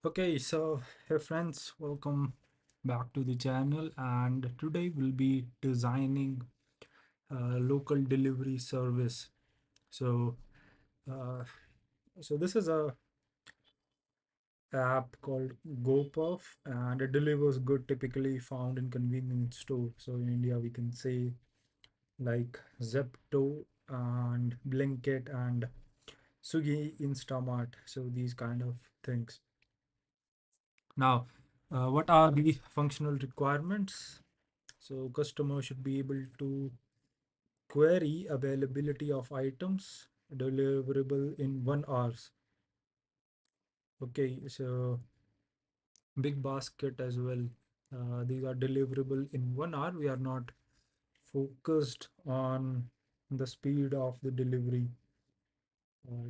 Okay, so hey friends, welcome back to the channel, and today we'll be designing a local delivery service. So, uh, so this is a app called GoPuff, and it delivers good typically found in convenience store. So in India, we can say like Zepto and Blinkit and Swiggy, Instamart. So these kind of things. Now, what are the functional requirements? So customer should be able to query availability of items deliverable in 1 hours. Okay, so big basket as well. These are deliverable in 1 hour. We are not focused on the speed of the delivery,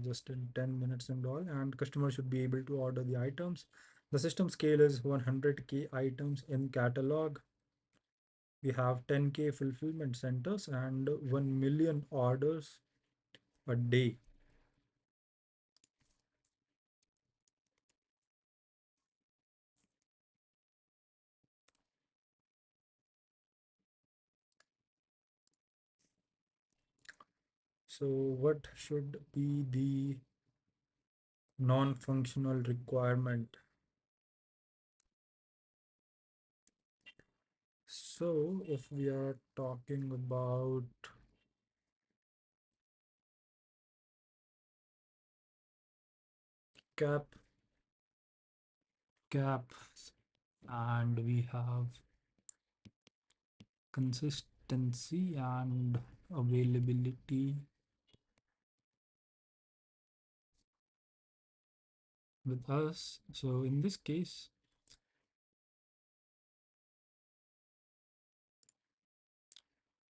just in 10 minutes and all. And customer should be able to order the items. The system scale is 100K items in catalog. We have 10K fulfillment centers and 1 million orders a day. So, what should be the non-functional requirement? So, if we are talking about cap caps, and we have consistency and availability with us. So, in this case,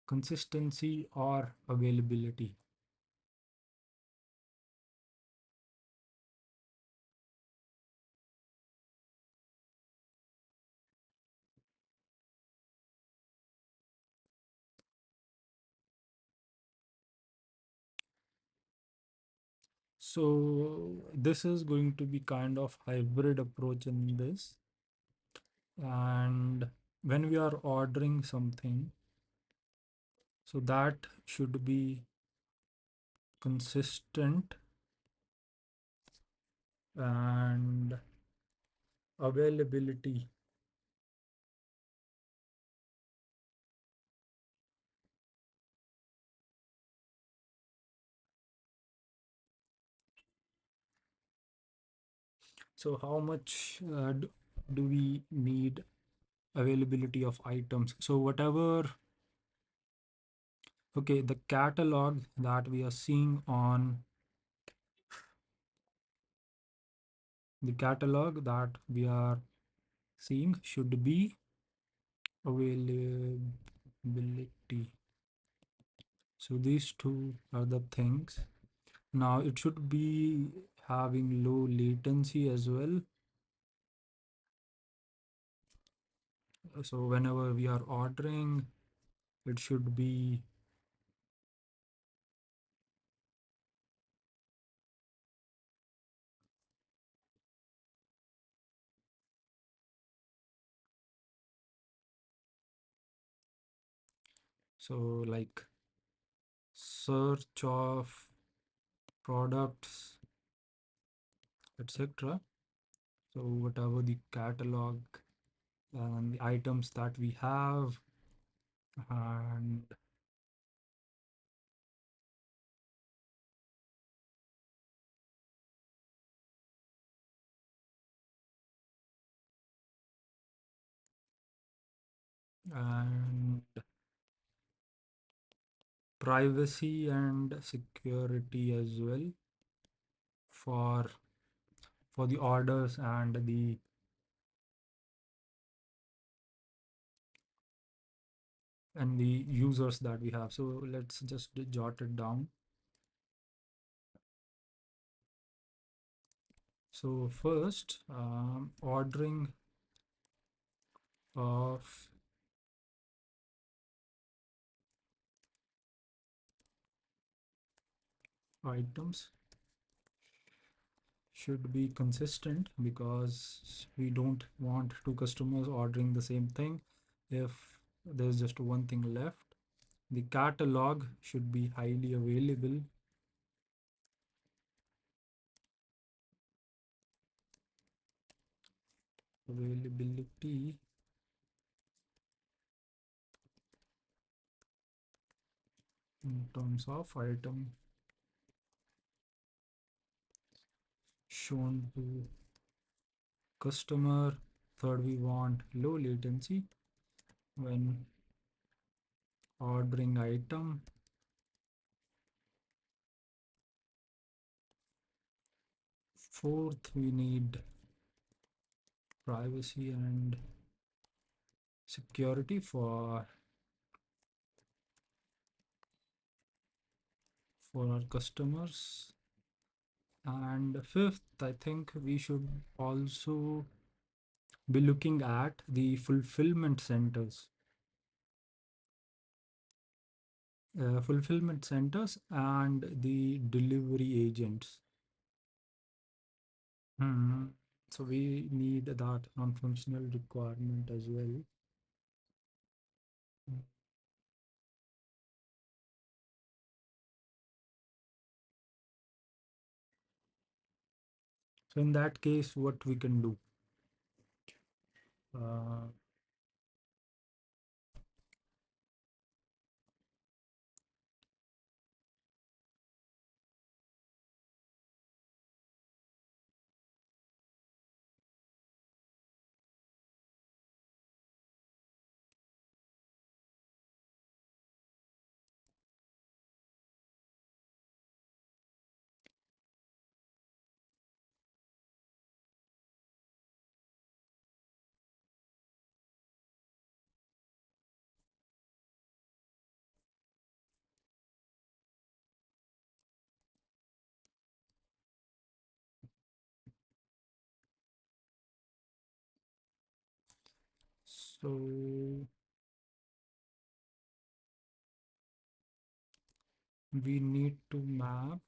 consistency or availability. So, this is going to be kind of hybrid approach in this. And when we are ordering something, so that should be consistent and availability. So how much do we need availability of items? So whatever, okay, the catalog that we are seeing on the catalog that we are seeing should be availability. So these two are the things. Now it should be having low latency as well. So whenever we are ordering, it should be so like search of products, etc. So whatever the catalog and the items that we have, and and privacy and security as well for the orders and the users that we have. So let's just jot it down. So first, ordering of items should be consistent because we don't want two customers ordering the same thing if there's just one thing left. The catalog should be highly available. Availability in terms of item shown to customer. Third, we want low latency when ordering item. Fourth, we need privacy and security for our customers. And fifth, I think we should also be looking at the fulfillment centers and the delivery agents. Hmm. So we need that non-functional requirement as well. So in that case, what we can do? Uh, so we need to map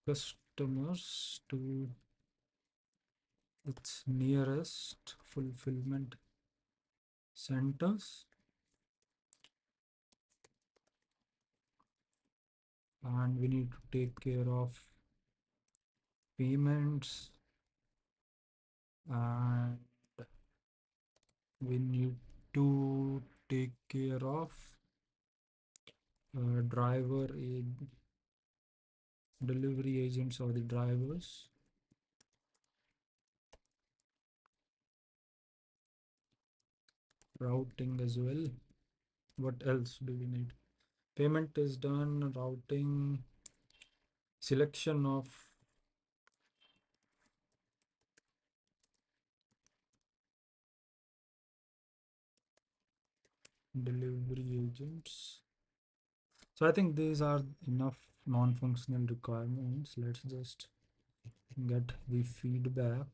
customers to its nearest fulfillment centers, and we need to take care of payments, and we need to take care of driver delivery agents or the drivers, routing as well. What else do we need? Payment is done, routing, selection of delivery agents. So I think these are enough non-functional requirements. Let's just get the feedback.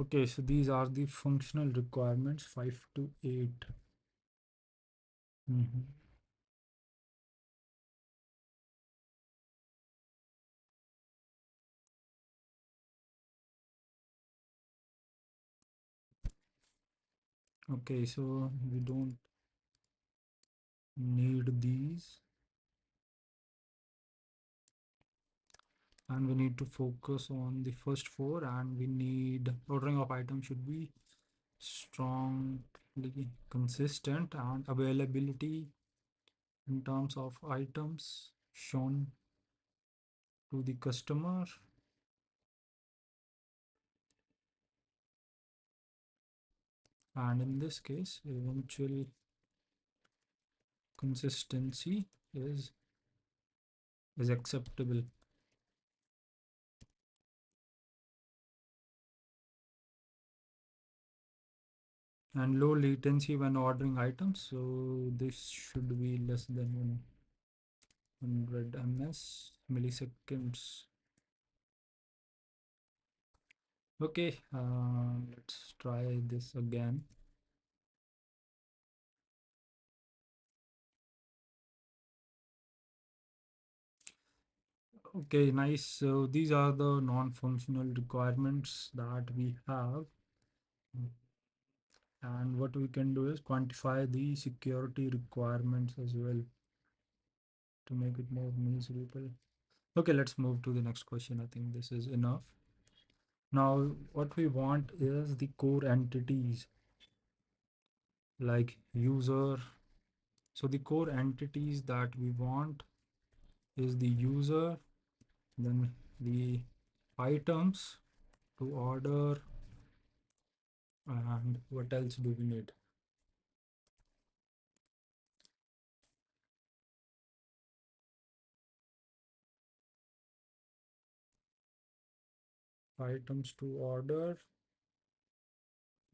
Okay, so these are the functional requirements 5 to 8. Mhm. Okay, so we don't need these, and we need to focus on the first four, and we need ordering of items should be strongly consistent, and availability in terms of items shown to the customer, and in this case eventual consistency is acceptable. and low latency when ordering items. So this should be less than 100 ms milliseconds. Okay, let's try this again. Okay, nice. So these are the non-functional requirements that we have. And what we can do is quantify the security requirements as well to make it more measurable. Okay, let's move to the next question. I think this is enough. Now, what we want is the core entities like user. So the core entities that we want is the user, then the items to order, and what else do we need? Items to order.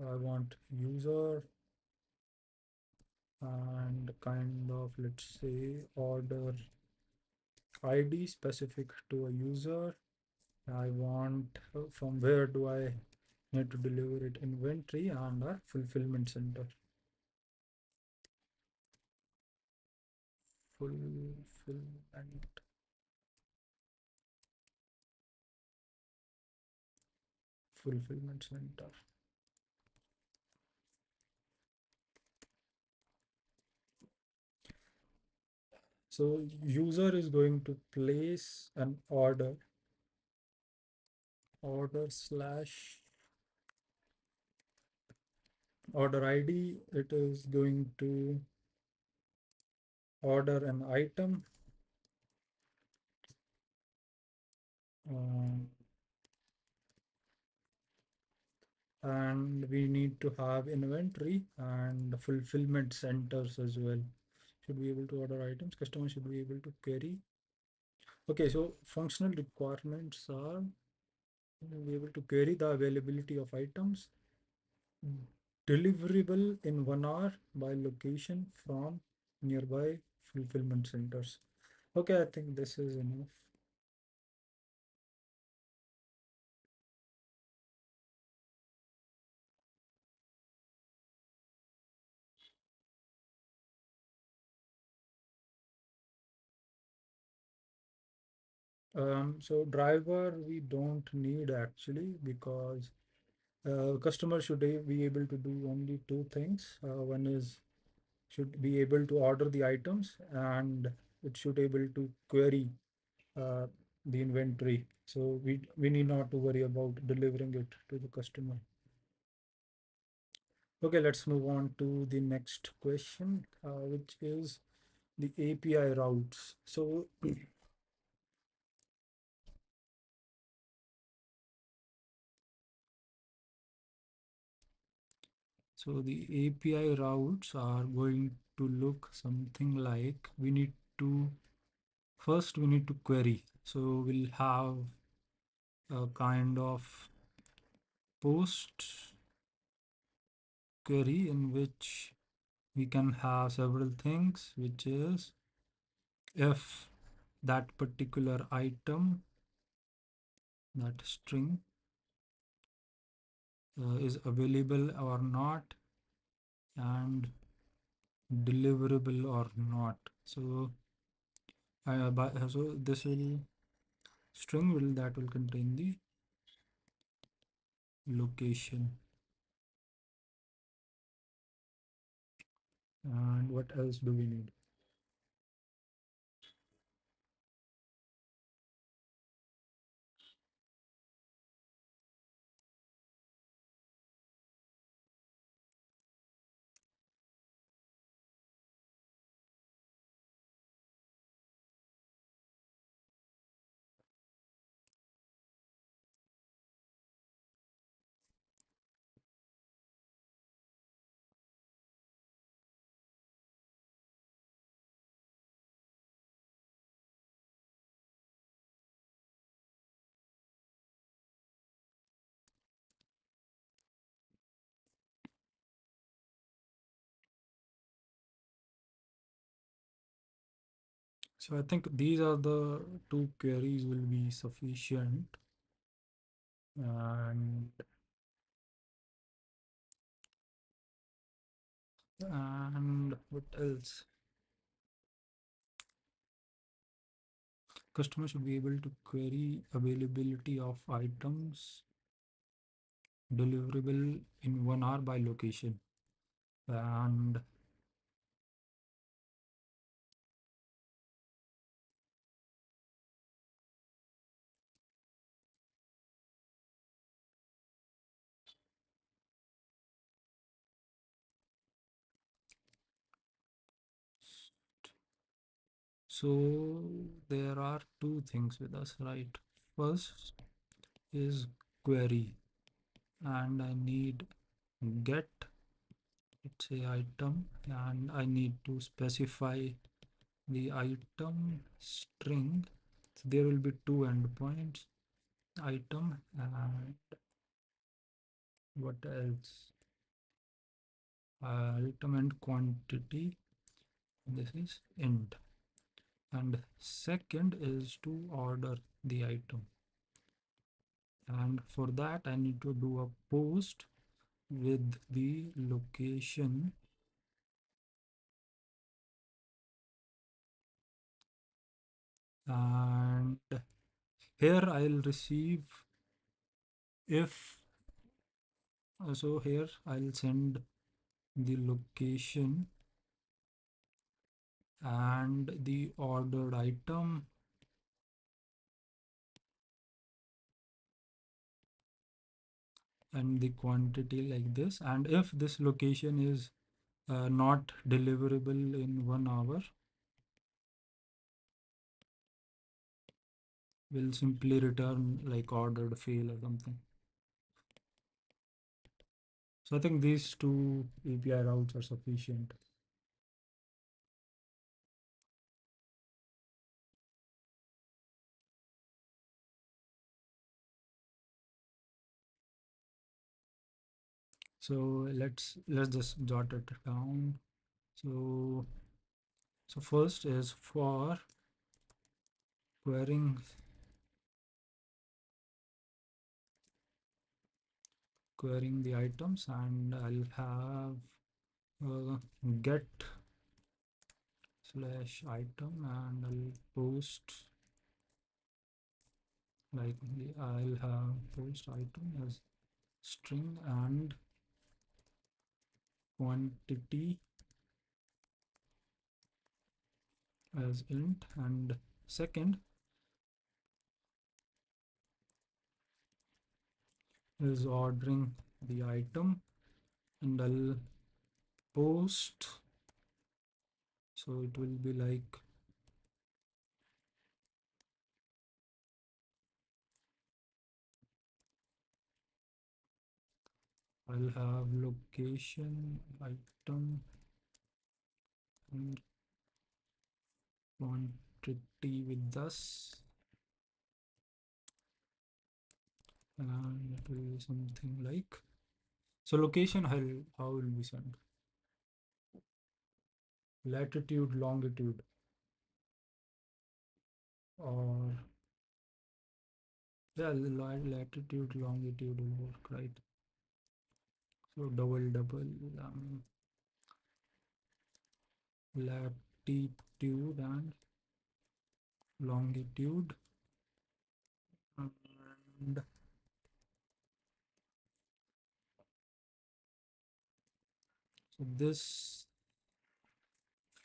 I want user and kind of, let's say, order ID specific to a user. I want from where do I need to deliver it, inventory and a fulfillment center. Fulfillment fulfillment center. So user is going to place an order slash order ID. It is going to order an item. Um, and we need to have inventory and fulfillment centers as well. Should be able to order items. Customer should be able to query. Okay, so functional requirements are be able to query the availability of items, deliverable in 1 hour by location from nearby fulfillment centers. Okay, I think this is enough. So driver we don't need actually, because customer should be able to do only two things. One is should be able to order the items, and it should able to query uh, the inventory. So we need not to worry about delivering it to the customer. Okay, let's move on to the next question, which is the API routes. So the API routes are going to look something like we need to query. So we'll have a kind of post query in which we can have several things, which is if that particular item, that string is available or not, and deliverable or not. So so this will string will that will contain the location. And what else do we need? So I think these are the two queries will be sufficient. And what else? Customer should be able to query availability of items deliverable in 1 hour by location. And so there are two things with us, right? First is query, and I need get, let's say, item, and I need to specify the item string. So there will be two endpoints, item and what else? Item and quantity. This is int. And second is to order the item. And for that, I need to do a post with the location. And here I'll receive if so here I'll send the location and the ordered item and the quantity like this. And if this location is not deliverable in 1 hour, we'll simply return like ordered fail or something. So I think these two API routes are sufficient. So let's just jot it down. So first is for querying the items, and I'll have get slash item, and I'll post like I'll have post item as string and quantity as int. And second is ordering the item, and I'll post, so it will be like I'll have location item and quantity with this, and it will be something like, so location how will we send latitude, longitude, or yeah, latitude, longitude will work, right? So double latitude and longitude, and so this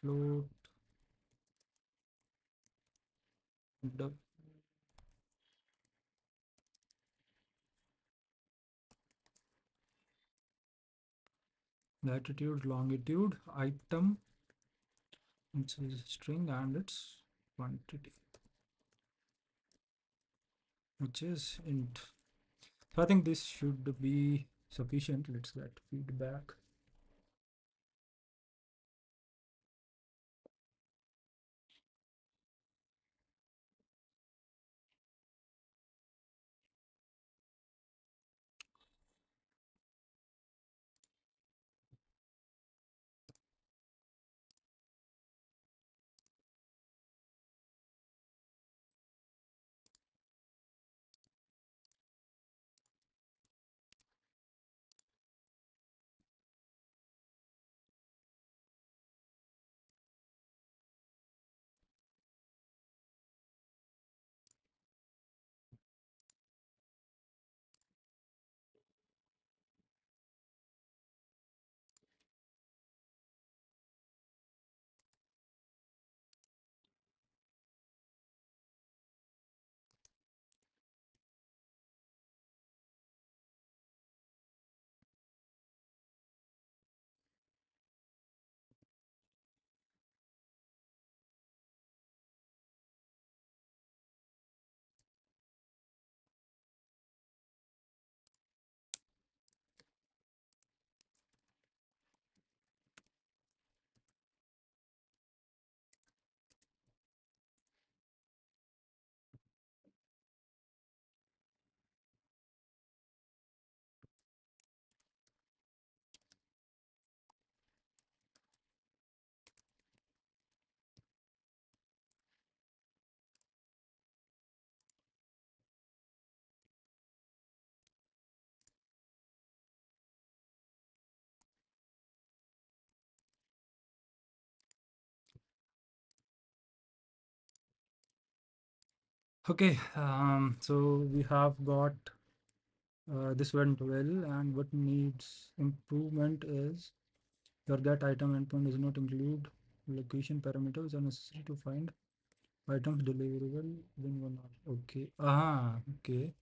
float the latitude, longitude, item, it's a string, and its quantity, which is int. So I think this should be sufficient. Let's get feedback. Okay, so we have got this went well, and what needs improvement is your get item endpoint does not include location parameters are necessary to find items deliverable within 1 hour. Okay. Okay.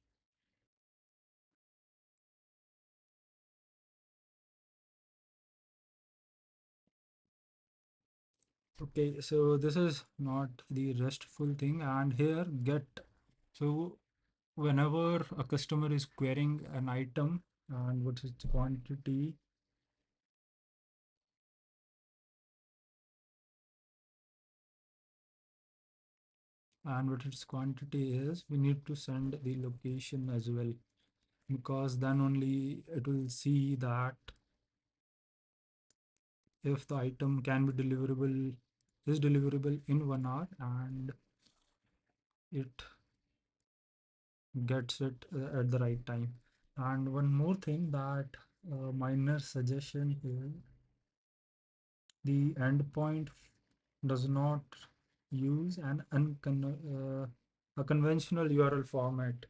Okay, so this is not the restful thing, and here get. So whenever a customer is querying an item and what is its quantity and what its quantity is, we need to send the location as well, because then only it will see that if the item can be deliverable is deliverable in 1 hour, and it gets it at the right time. And one more thing that minor suggestion here, the endpoint does not use a conventional URL format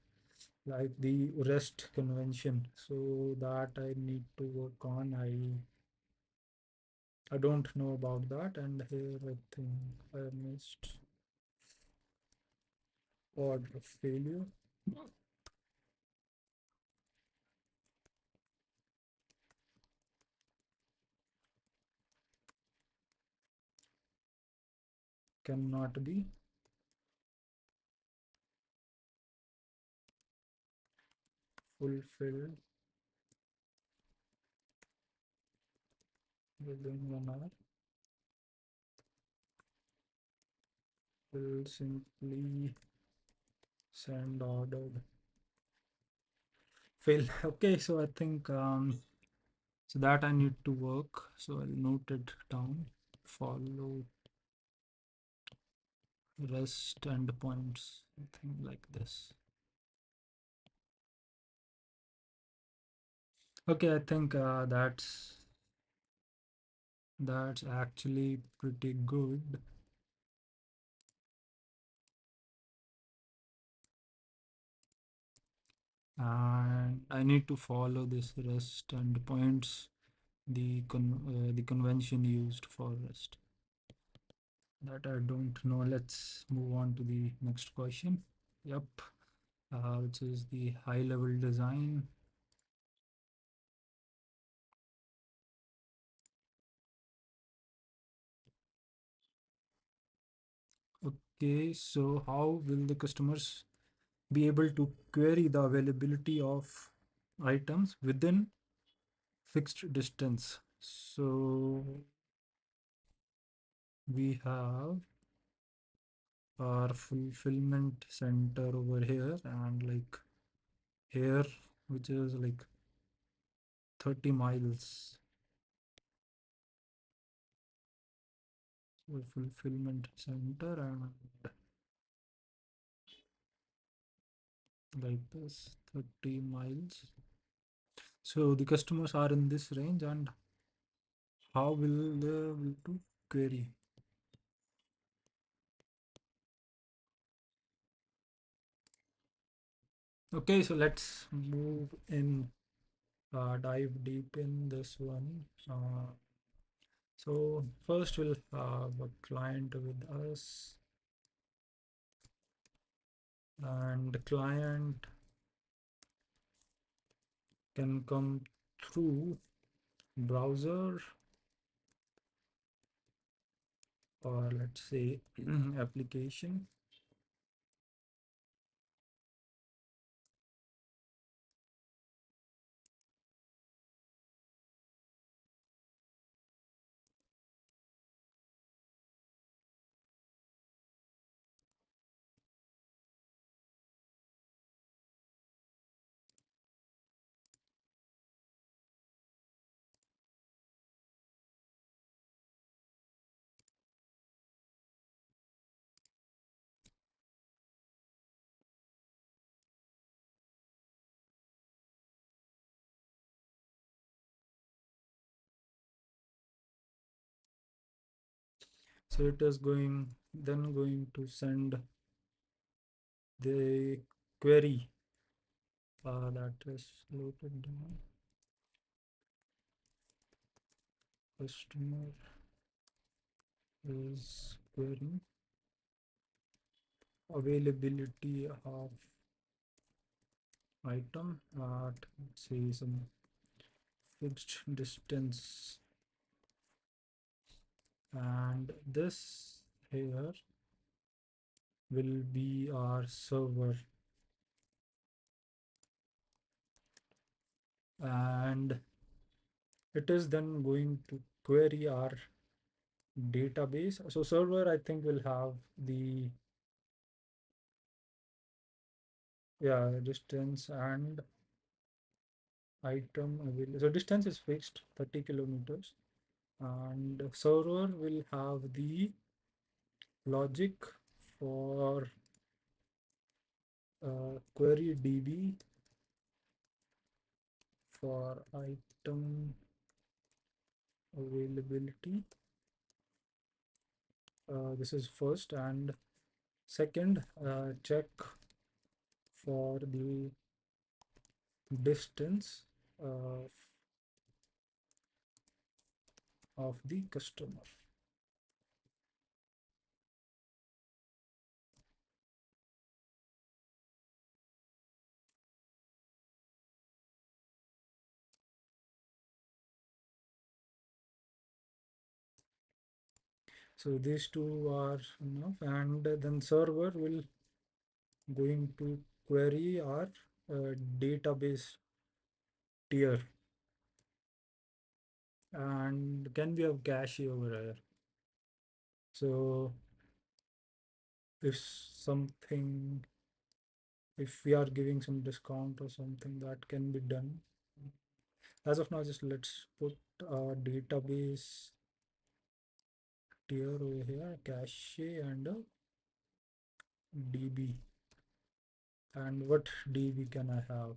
like the REST convention. So that I need to work on. I don't know about that, and here I think I missed order failure. Cannot be fulfilled within 1 hour. Will simply send ordered fail. Okay, so I think so that I need to work. So I'll note it down. Follow rest endpoints, something like this. Okay, I think that's actually pretty good. And I need to follow this rest endpoints, the convention used for rest. That I don't know. Let's move on to the next question. Yep, which is the high level design. Okay, so how will the customers be able to query the availability of items within fixed distance? So we have our fulfillment center over here, and like here, which is like 30 miles. So fulfillment center and like this 30 miles. So the customers are in this range, and how will they will to query? Okay, so let's move in, dive deep in this one. So first we'll have a client with us, and the client can come through browser, or let's say application. So it is going to send the query that is loaded down. Customer is querying availability of item at, say, some fixed distance, and this here will be our server, and it is then going to query our database. So server, I think, will have the, yeah, distance and item available. So distance is fixed 30 kilometers, and server will have the logic for query db for item availability. This is first, and second, check for the distance uh, of the customer. So these two are enough, and then server will going to query our database tier. And can we have cache over here? So if something, if we are giving some discount or something, that can be done. As of now, just let's put our database tier over here, cache and db. And what db can I have?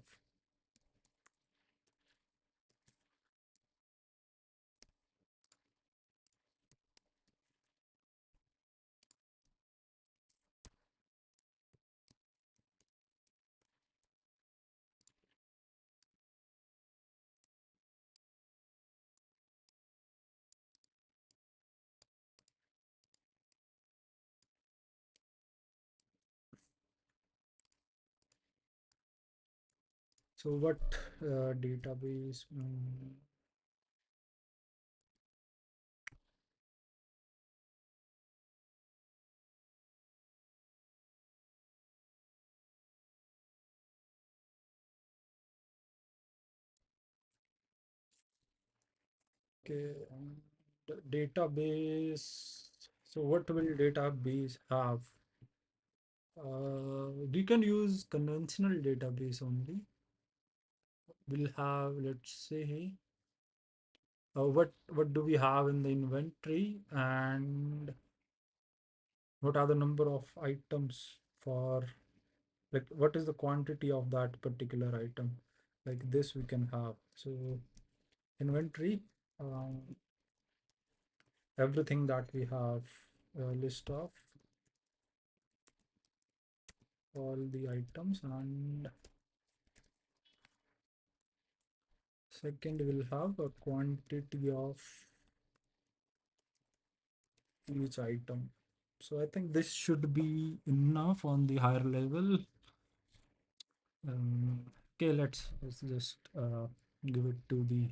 So what database? Okay, the database. So what will database have? We can use conventional database only. We'll have, let's say, what do we have in the inventory, and what are the number of items for, like, what is the quantity of that particular item? Like this we can have. So inventory, um, everything that we have, a list of all the items, and second we'll have a quantity of each item. So I think this should be enough on the higher level. Okay, let's just give it to the,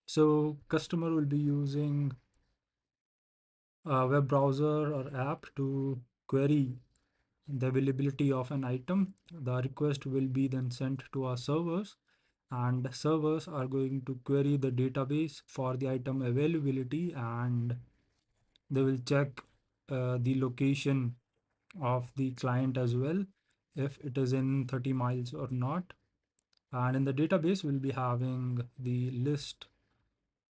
so customer will be using a web browser or app to query the availability of an item. The request will be then sent to our servers, and servers are going to query the database for the item availability, and they will check the location of the client as well, if it is in 30 miles or not. And in the database we'll be having the list,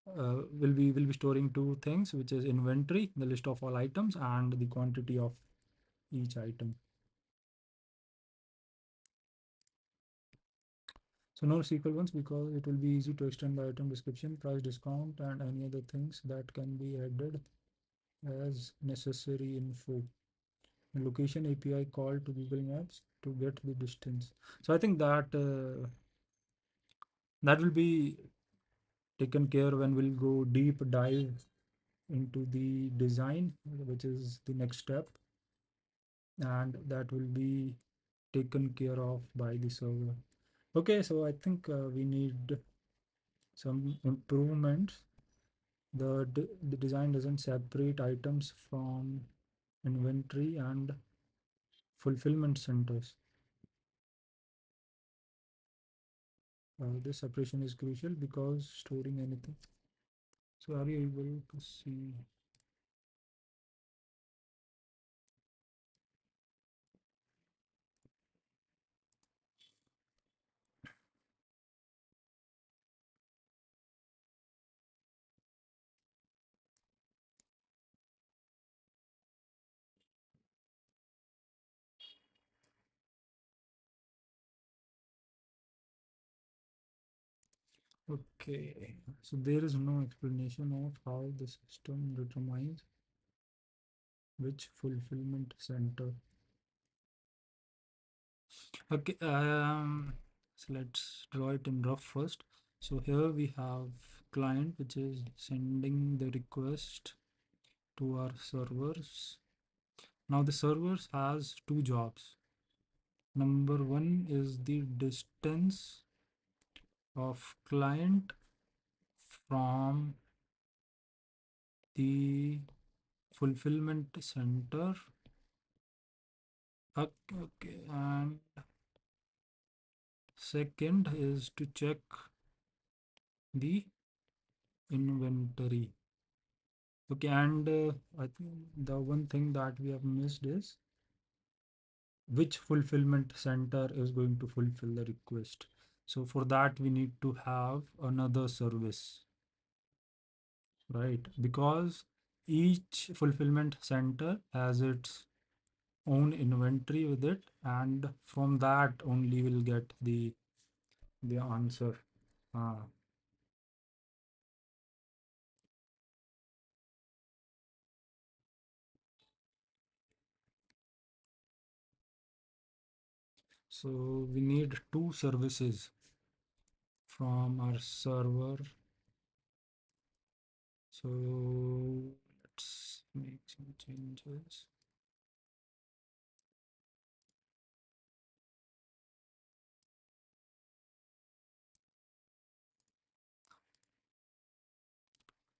will be storing two things, which is inventory, the list of all items, and the quantity of each item. So no SQL ones because it will be easy to extend the item description, price discount, and any other things that can be added as necessary info. And location API call to Google Maps to get the distance. So I think that that will be taken care when we'll go deep dive into the design, which is the next step, and that will be taken care of by the server. Okay, so I think we need some improvements. The design doesn't separate items from inventory and fulfillment centers. This separation is crucial because storing anything. So are you able to see? Okay, so there is no explanation of how the system determines which fulfillment center. Okay, so let's draw it in rough first. So here we have client which is sending the request to our servers. Now the servers has two jobs. Number one is the distance of client from the fulfillment center. Okay, and second is to check the inventory. Okay, and I think the one thing that we have missed is which fulfillment center is going to fulfill the request. So for that, we need to have another service, right? Because each fulfillment center has its own inventory with it, and from that only we'll get the answer. Uh, so we need two services from our server. So let's make some changes.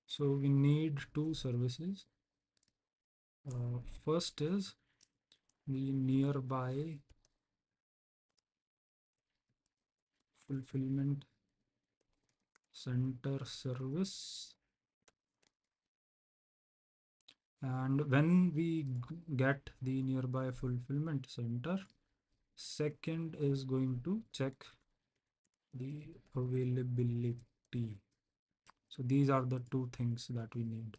So we need two services. First is the nearby fulfillment center service. And when we get the nearby fulfillment center, second is going to check the availability. So these are the two things that we need.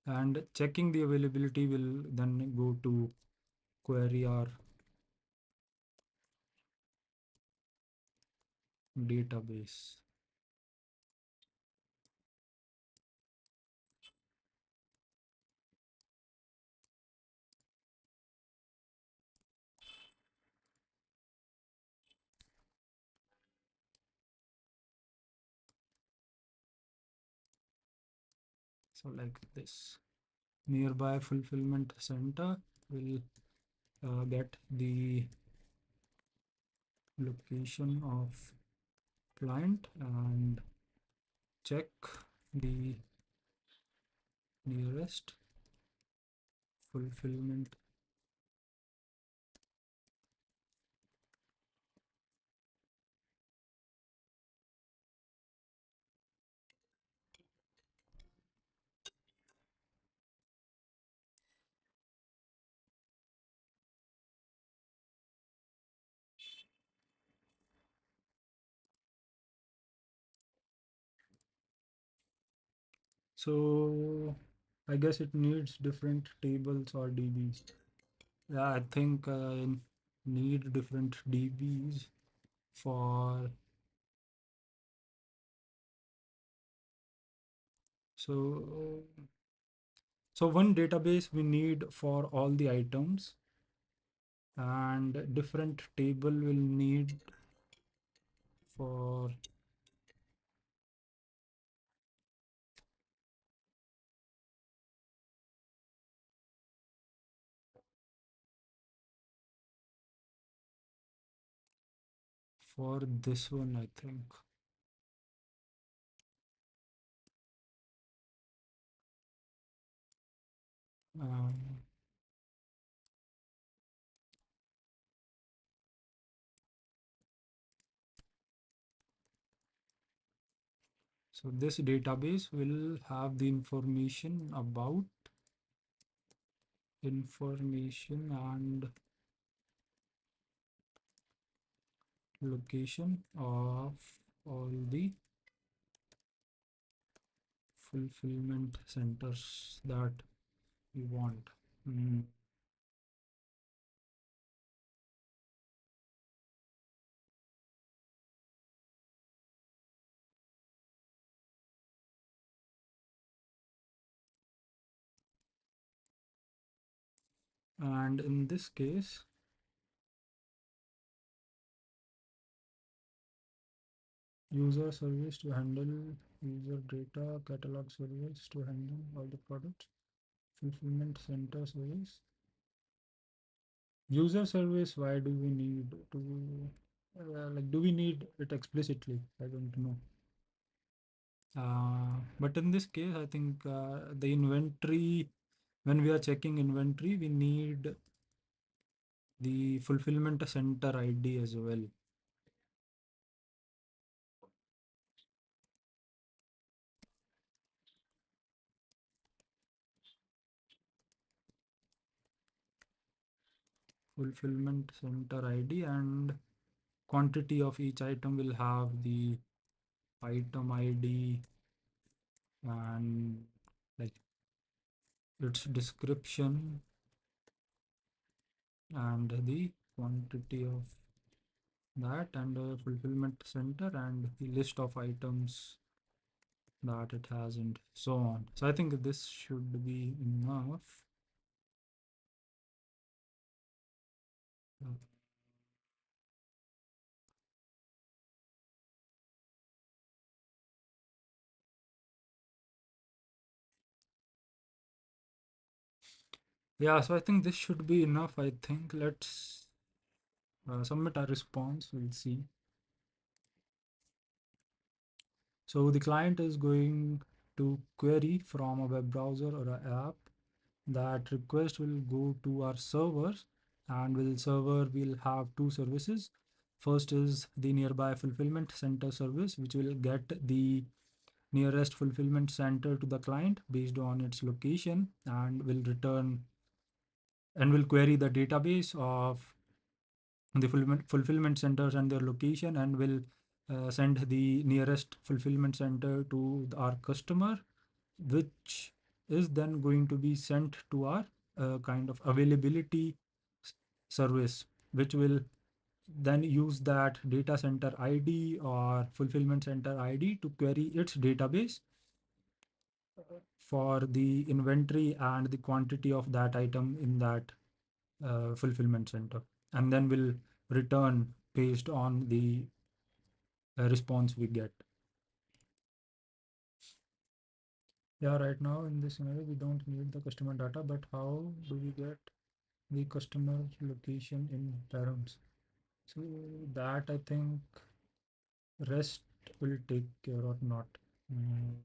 And checking the availability will then go to query our database. So like this, nearby fulfillment center will get the location of client and check the nearest fulfillment. So I guess it needs different tables or DBs. Yeah, I think need different DBs for so so one database we need for all the items, and different table will need for this one, I think. Um, so this database will have the information and location of all the fulfillment centers that we want. Mm. And in this case, user service to handle user data, catalog service to handle all the products, fulfillment center service. User service, why do we need to, like, do we need it explicitly? I don't know. But in this case, I think the inventory, when we are checking inventory, we need the fulfillment center ID as well. Fulfillment center ID, and quantity of each item will have the item ID and like its description and the quantity of that, and the fulfillment center and the list of items that it has, and so on. So I think this should be enough. Uh, Yeah, so I think this should be enough. I think let's submit our response. We'll see. So the client is going to query from a web browser or an app. That request will go to our servers, and will server will have two services. First is the nearby fulfillment center service, which will get the nearest fulfillment center to the client based on its location, and will return and will query the database of the fulfillment centers and their location, and will send the nearest fulfillment center to our customer, which is then going to be sent to our kind of availability service, which will then use that data center ID or fulfillment center ID to query its database for the inventory and the quantity of that item in that fulfillment center, and then will return based on the response we get. Yeah, right now in this scenario, we don't need the customer data, but how do we get the customer location in params? So that I think REST will take care or not. Mm.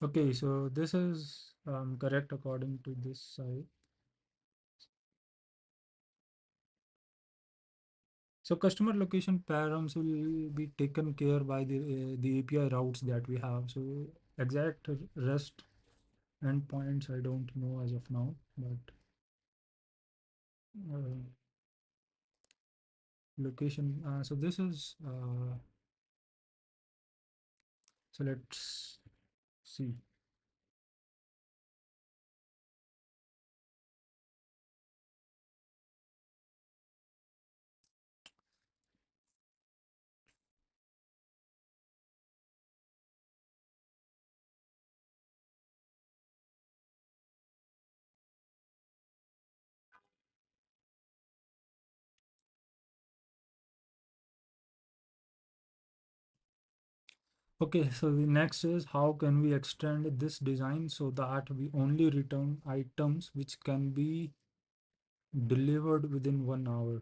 Okay, so this is correct according to this side. So customer location params will be taken care by the API routes that we have. So exact REST Endpoints I don't know as of now, but uh, location. So this is so let's see. Okay, so the next is how can we extend this design so that we only return items which can be delivered within 1 hour.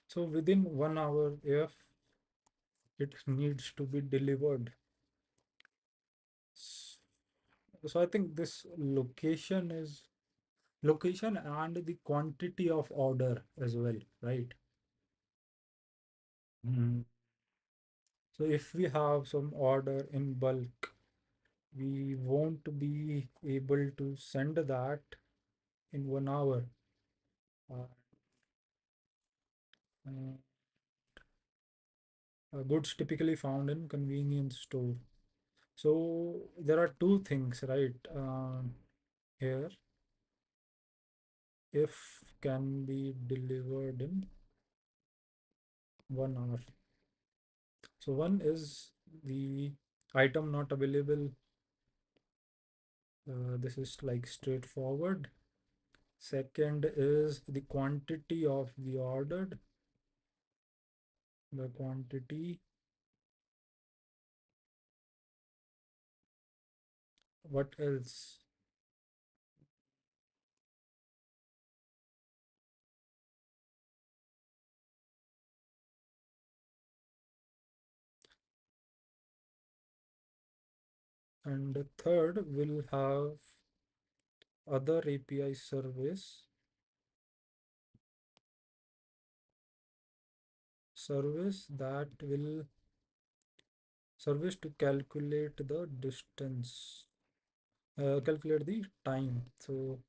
So within 1 hour, if it needs to be delivered. S- So I think this location and the quantity of order as well, right? Mhm. So if we have some order in bulk, we won't be able to send that in 1 hour. Uh, uh, Goods typically found in convenience store. So there are two things, right? Here, if can be delivered in 1 hour. So one is the item not available. This is like straightforward. Second is the quantity of the ordered. The quantity. What else? And the third will have other API service that will service to calculate the distance, calculate the time. So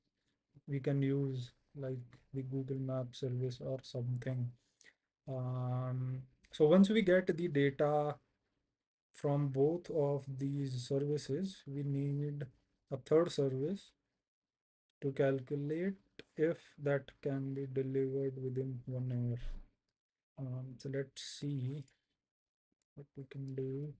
we can use like the Google Map service or something. So once we get the data from both of these services, we need a third service to calculate if that can be delivered within 1 hour. So let's see what we can do.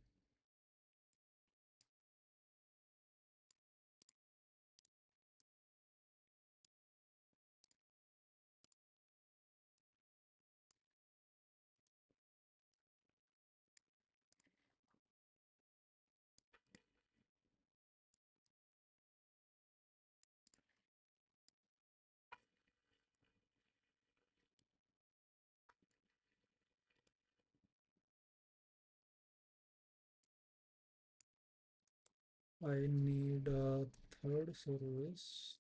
I need a third service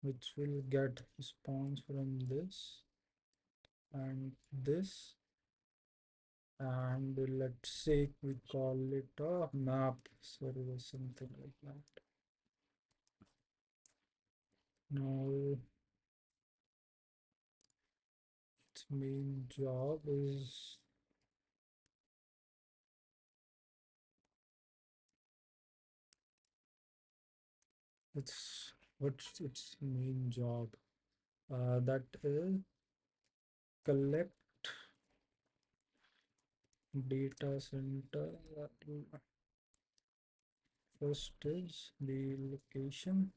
which will get response from this and this, and let's say we call it a map service, something like that. Now its main job is what's its main job? That is collect data center. First is the location,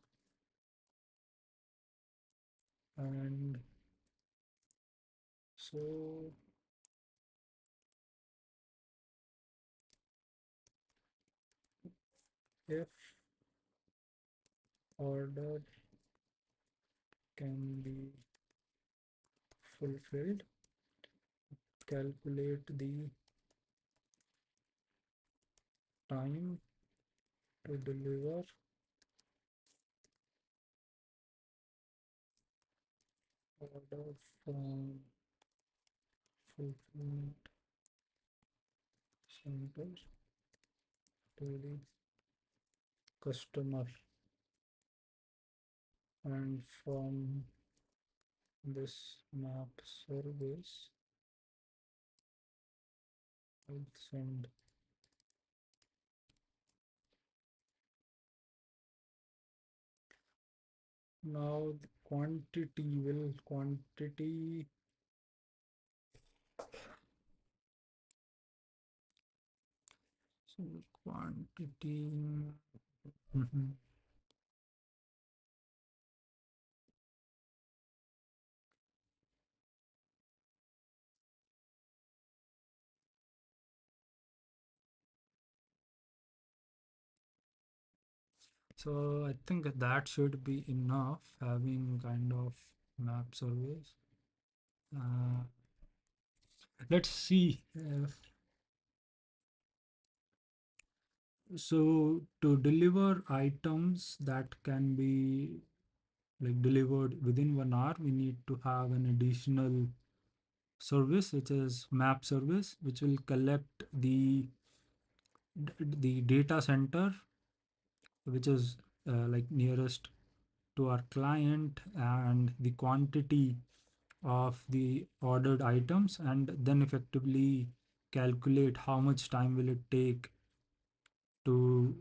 and so if order can be fulfilled, calculate the time to deliver order from fulfillment center to the customer, and from this map service I'll send. Now the quantity, so quantity. Mhm. So I think that should be enough, having kind of map service. Uh, let's see. So to deliver items that can be like delivered within 1 hour, we need to have an additional service, which is map service, which will collect the data center, which is like nearest to our client, and the quantity of the ordered items, and then effectively calculate how much time will it take to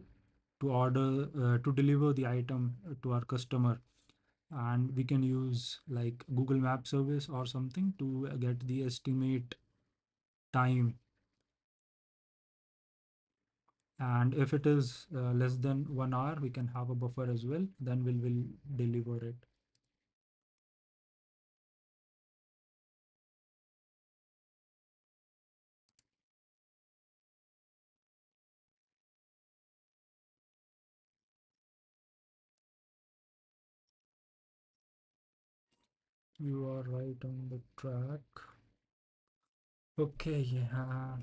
order to deliver the item to our customer. And we can use like Google Map service or something to get the estimate time. And if it is less than 1 hour, we can have a buffer as well, then we'll deliver it. You are right on the track. Okay, yeah.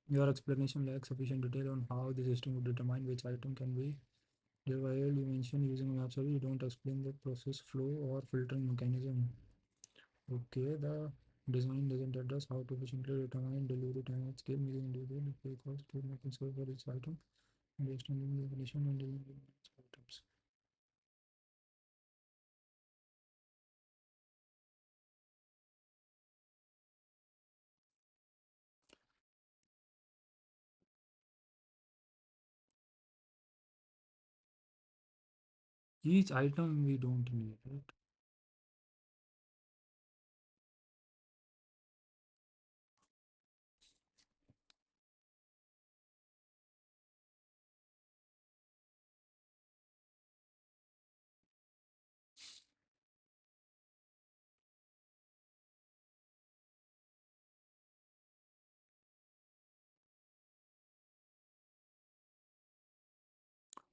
Your explanation lacks sufficient detail on how the system would determine which item can be delivered. You mentioned using a map service. You don't explain the process flow or filtering mechanism. Okay, the design doesn't address how to efficiently determine delivery time at scale using individual pay cost to making sure for each item and extending the definition and delivering items. Each item we don't need, right?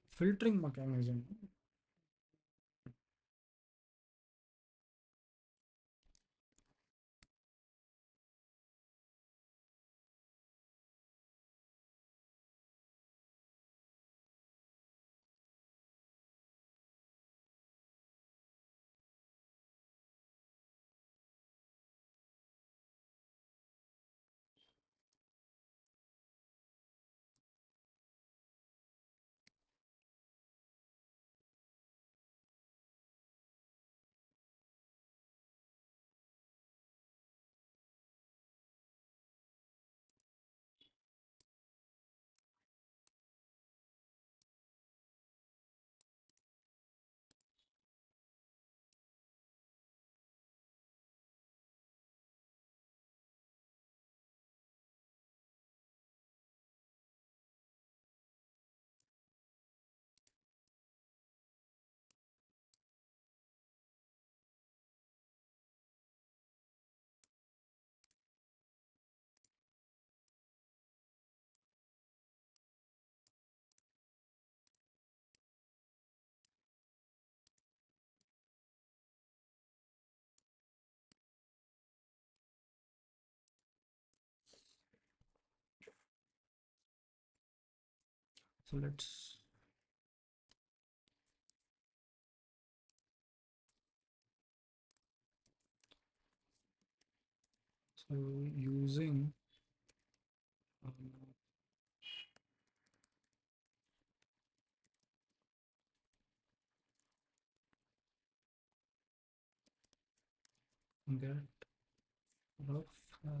Filtering mechanism. So let's so using get rough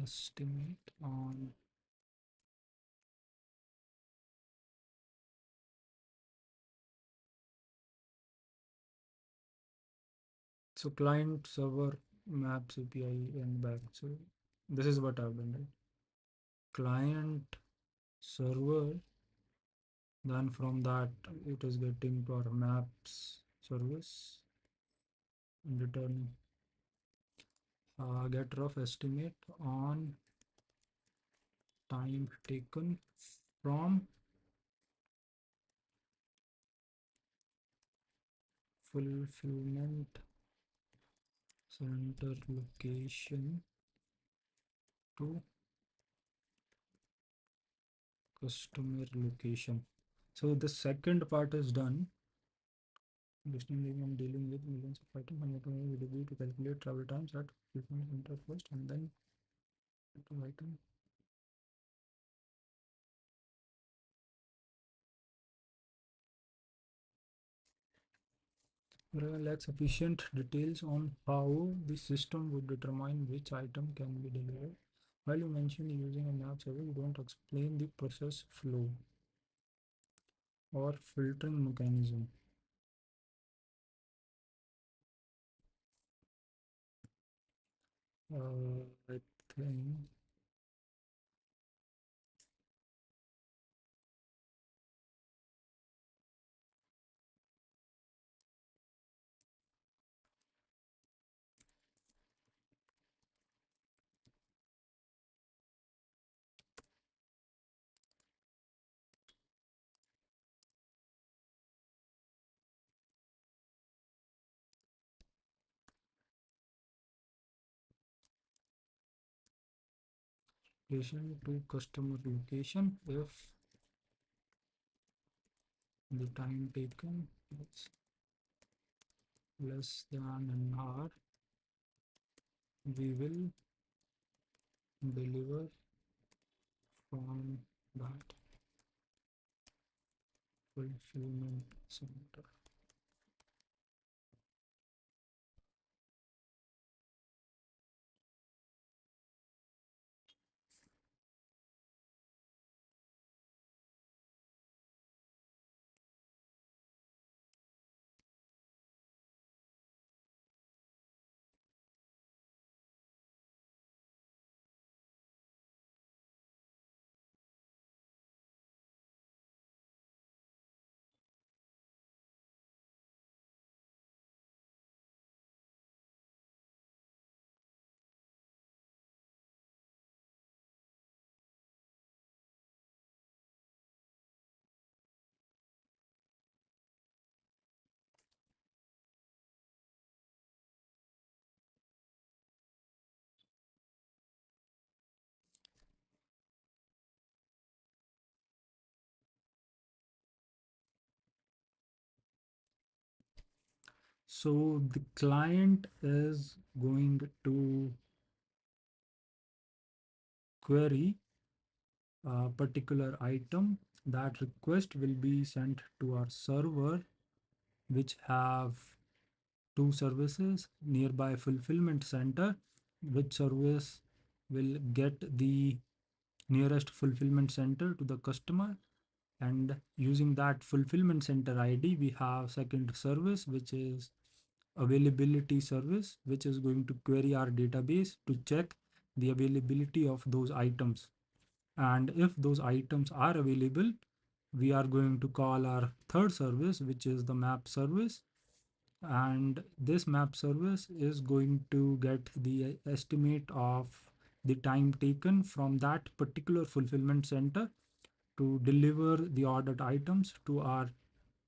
estimate on so client server maps API and back. So this is what I've done, right? Client server, then from that it is getting to our maps service and returning get rough estimate on time taken from fulfillment center location to customer location. So the second part is done. Listening and dealing with millions of items and automating with a view to calculate travel times at fulfillment center first and then to item. Lacks sufficient details on how the system would determine which item can be delivered. While you mention using a map server, you don't explain the process flow or filtering mechanism. I think location to customer location if the time taken is less than an hour, we will deliver from that fulfillment center. So the client is going to query a particular item. That request will be sent to our server, which have two services nearby fulfillment center, which service will get the nearest fulfillment center to the customer, and using that fulfillment center ID we have second service which is availability service, which is going to query our database to check the availability of those items, and if those items are available we are going to call our third service which is the map service, and this map service is going to get the estimate of the time taken from that particular fulfillment center to deliver the ordered items to our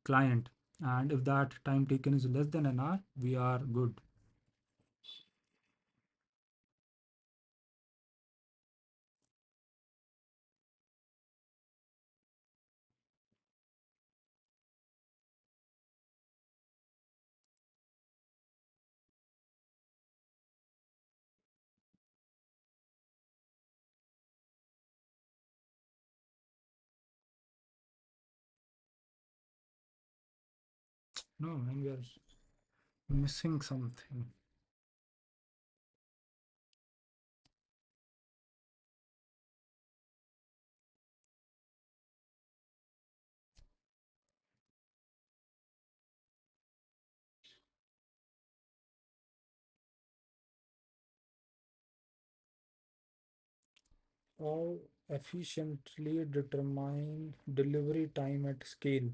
client, and if that time taken is less than an hour we are good. No, man, we are missing something. How efficiently determine delivery time at scale?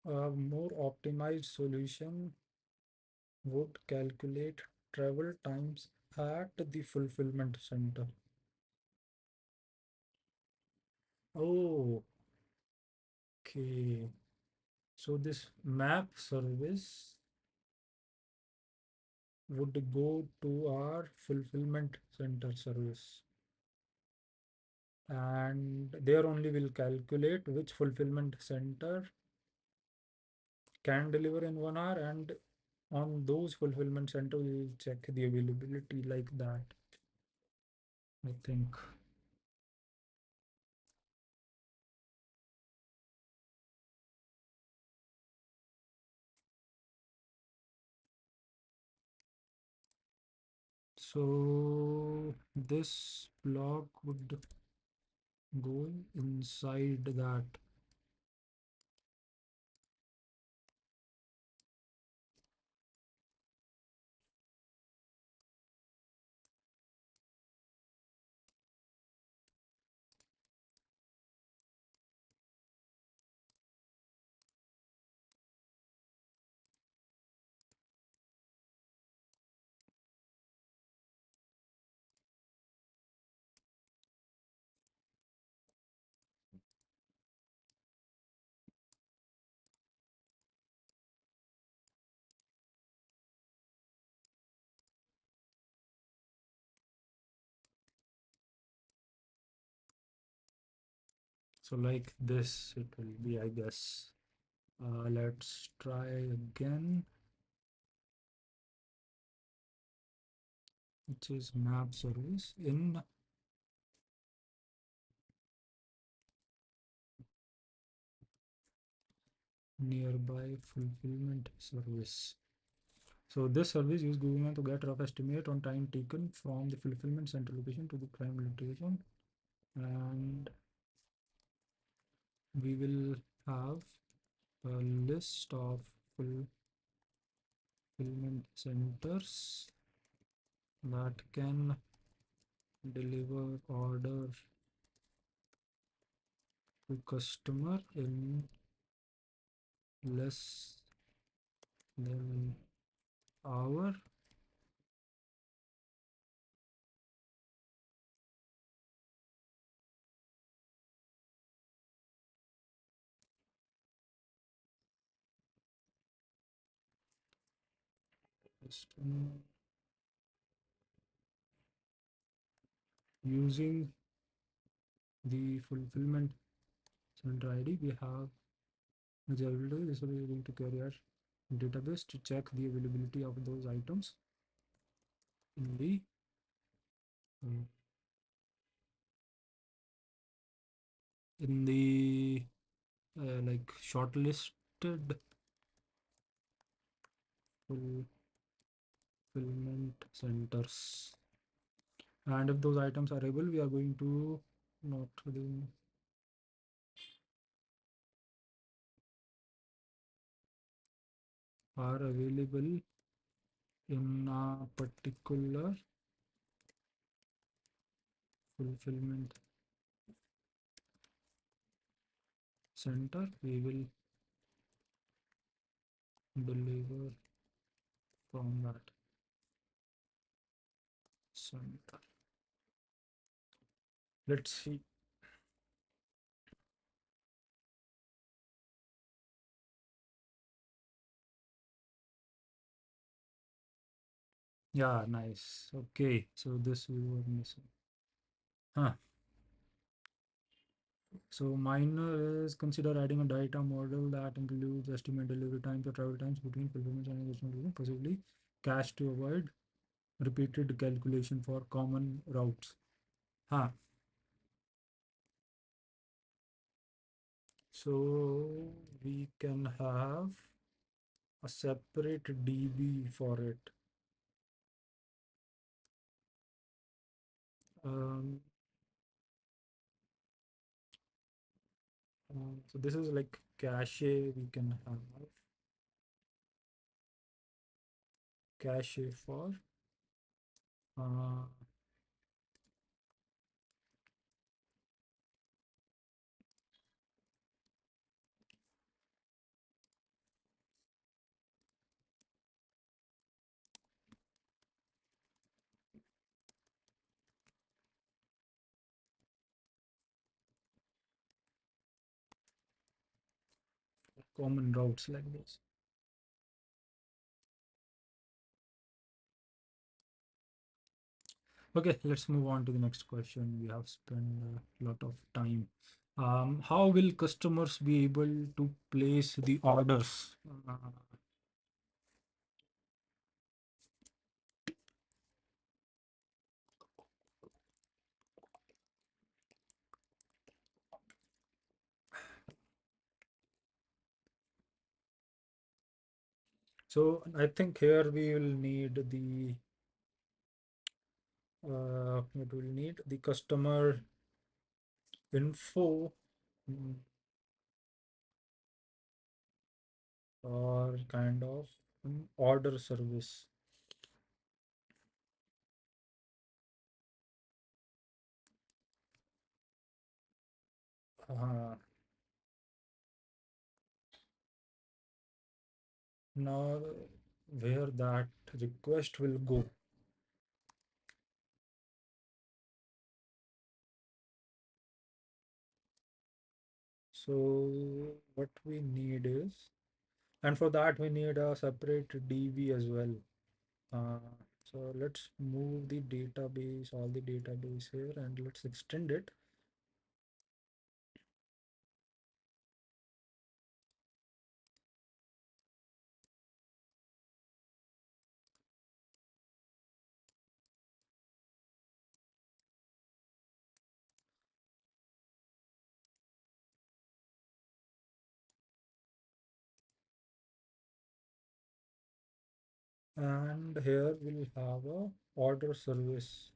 A more optimized solution would calculate travel times at the fulfillment center. Oh, okay. So this map service would go to our fulfillment center service, and there only will calculate which fulfillment center can deliver in 1 hour, and on those fulfillment center we will check the availability like that, I think. So this block would go inside that. So like this it will be, I guess. Let's try again, which is map service in nearby fulfillment service. So this service uses Google Maps to get rough estimate on time taken from the fulfillment center location to the prime location, and we will have a list of fulfillment centers that can deliver order to customer in less than hour. Using the fulfillment center ID, we have availability. This will be able to query our database to check the availability of those items in the uh, in the like shortlisted fulfillment centers. And if those items are able, we are going to not the are available in a particular fulfillment center, we will deliver from that center. Let's see. Yeah, nice. Okay, so this we were missing. Huh. So minor is consider adding a data model that includes estimate delivery times or travel times between fulfillment and additional delivery, possibly cache to avoid repeated calculation for common routes. Huh. So we can have a separate DB for it. Um, so this is like cache. We can have cache for uh, common routes like this. Okay, let's move on to the next question. We have spent a lot of time. How will customers be able to place the orders? Uh, so I think here we will need the it will need the customer info, mm, or kind of order service. Uh, Now where that request will go. So what we need is, and for that we need a separate DB as well. Uh, so let's move the database, all the database here, and let's extend it. And here we'll have a order service.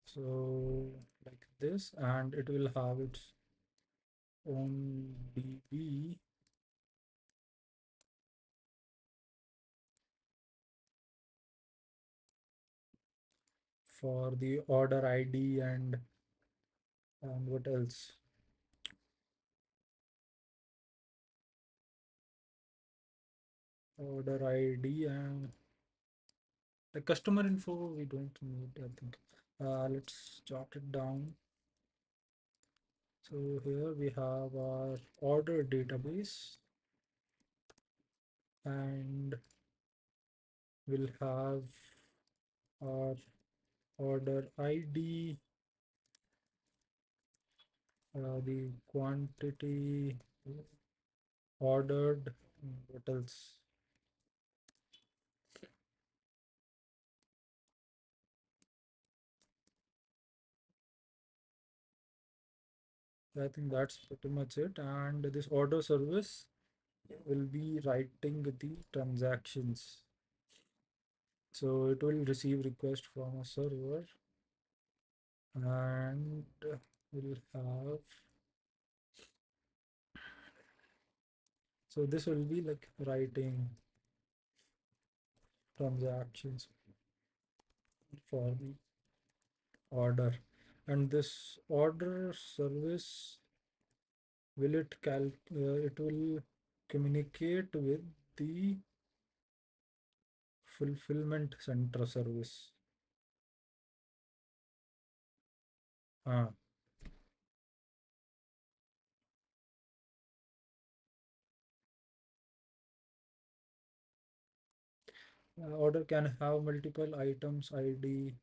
So like this, and it will have its own DB for the order ID and what else? Order ID and the customer info we don't need, I think. Let's jot it down. So here we have our order database, and we'll have our order ID, the quantity ordered, what else? I think that's pretty much it. And this order service will be writing the transactions. So it will receive request from a server, and we'll have, so this will be like writing transactions for the order. And this order service, it will communicate with the fulfillment center service. Uh, Order can have multiple items ID.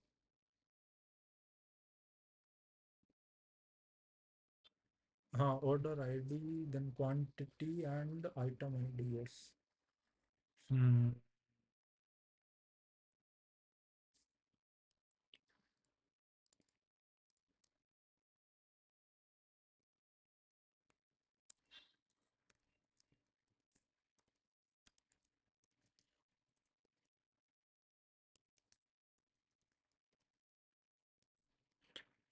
Order ID, then quantity and item ID. Yes. Hmm.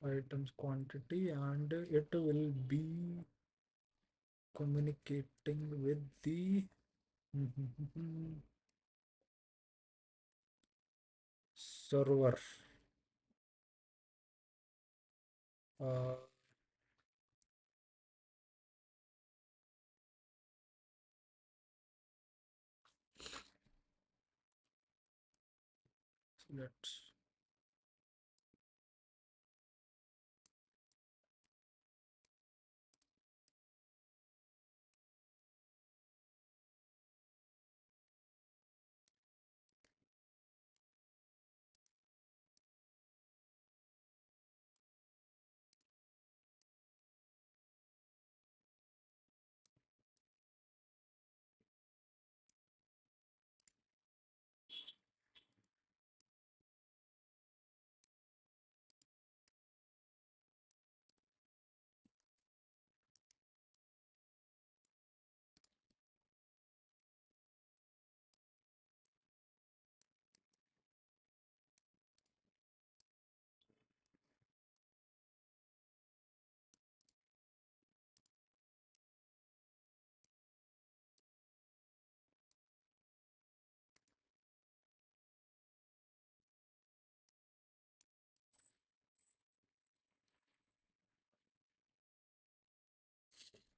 Items quantity, and it will be communicating with the server. Uh, let's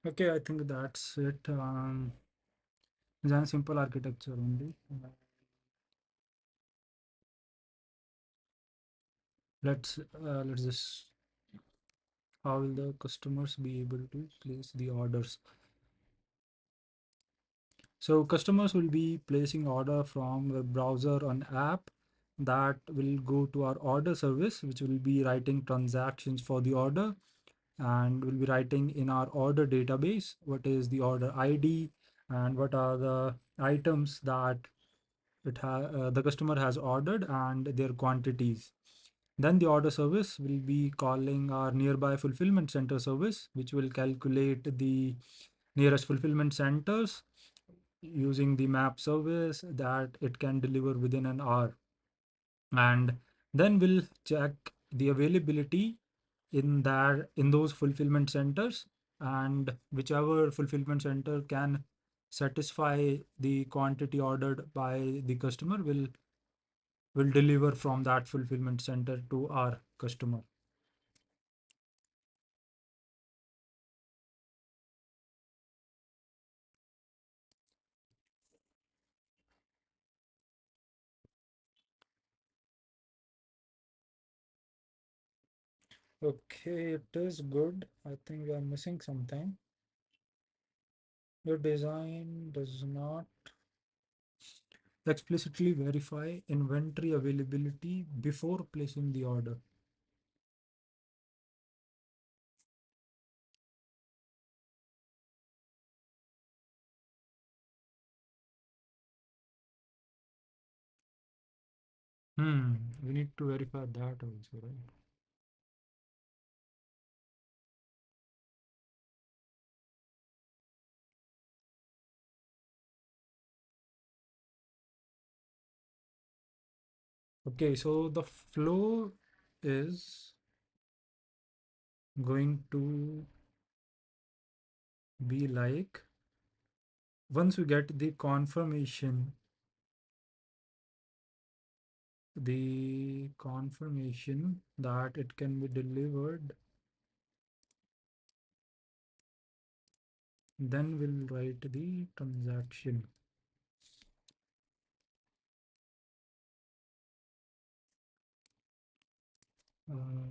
okay. I think that's it. Design simple architecture only. Let's just, how will the customers be able to place the orders? So customers will be placing order from a browser on app that will go to our order service, which will be writing transactions for the order, and will be writing in our order database what is the order ID and what are the items that the customer has ordered and their quantities. Then the order service will be calling our nearby fulfillment center service, which will calculate the nearest fulfillment centers using the map service that it can deliver within an hour. And then we'll check the availability in those fulfillment centers, and whichever fulfillment center can satisfy the quantity ordered by the customer will deliver from that fulfillment center to our customer. Okay, it is good. I think we are missing something. Your design does not explicitly verify inventory availability before placing the order. We need to verify that also, right? Okay, so the flow is going to be like, once we get the confirmation that it can be delivered, then we'll write the transaction. Uh,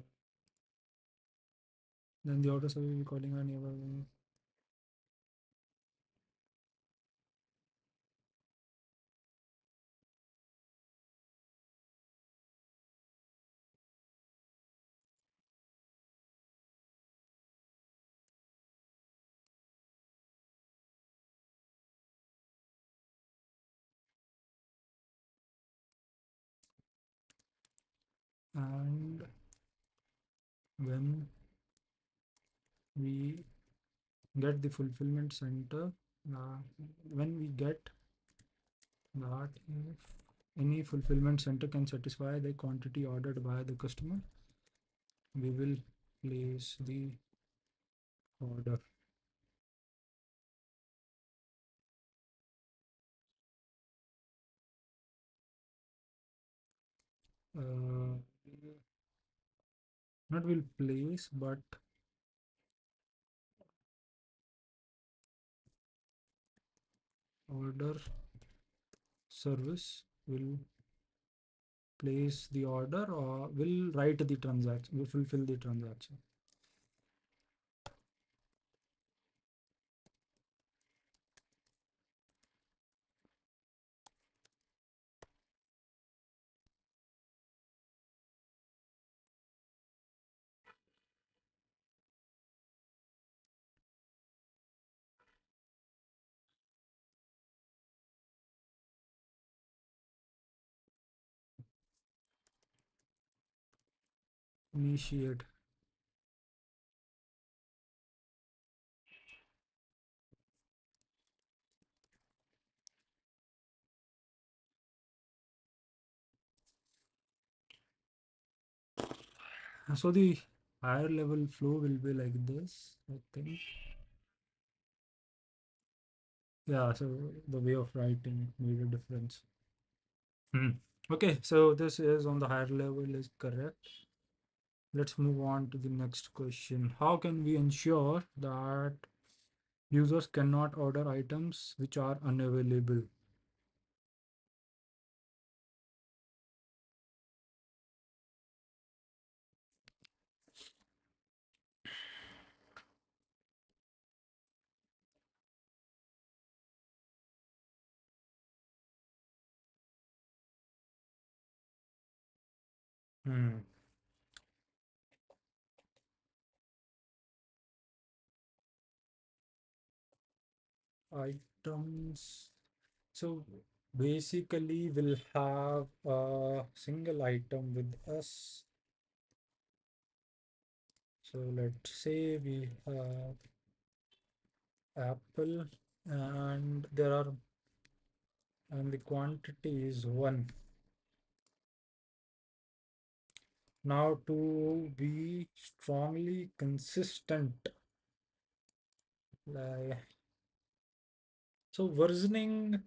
Then the auto service will be calling a neighbor. And when we get the fulfillment center, uh, when we get that if any fulfillment center can satisfy the quantity ordered by the customer, we will place the order. Uh, not will place, but order service will place the order or will write the transaction, will fulfill the transaction. Initiate. So the higher level flow will be like this, I think. Yeah, so the way of writing made a difference. Hmm. Okay, so this is on the higher level is correct. Let's move on to the next question. How can we ensure that users cannot order items which are unavailable? Hmm. Items. So basically, we'll have a single item with us. So let's say we have apple and there are and the quantity is one. Now to be strongly consistent, like so versioning.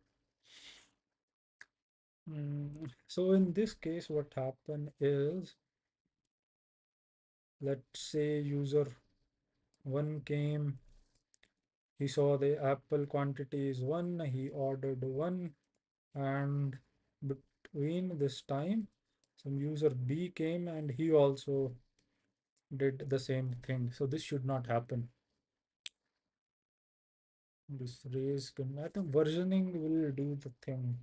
So in this case, what happened is, let's say user one came, he saw the apple quantity is one, he ordered one, and between this time, some user B came and he also did the same thing. So this should not happen. This raise can, I think versioning will do the thing.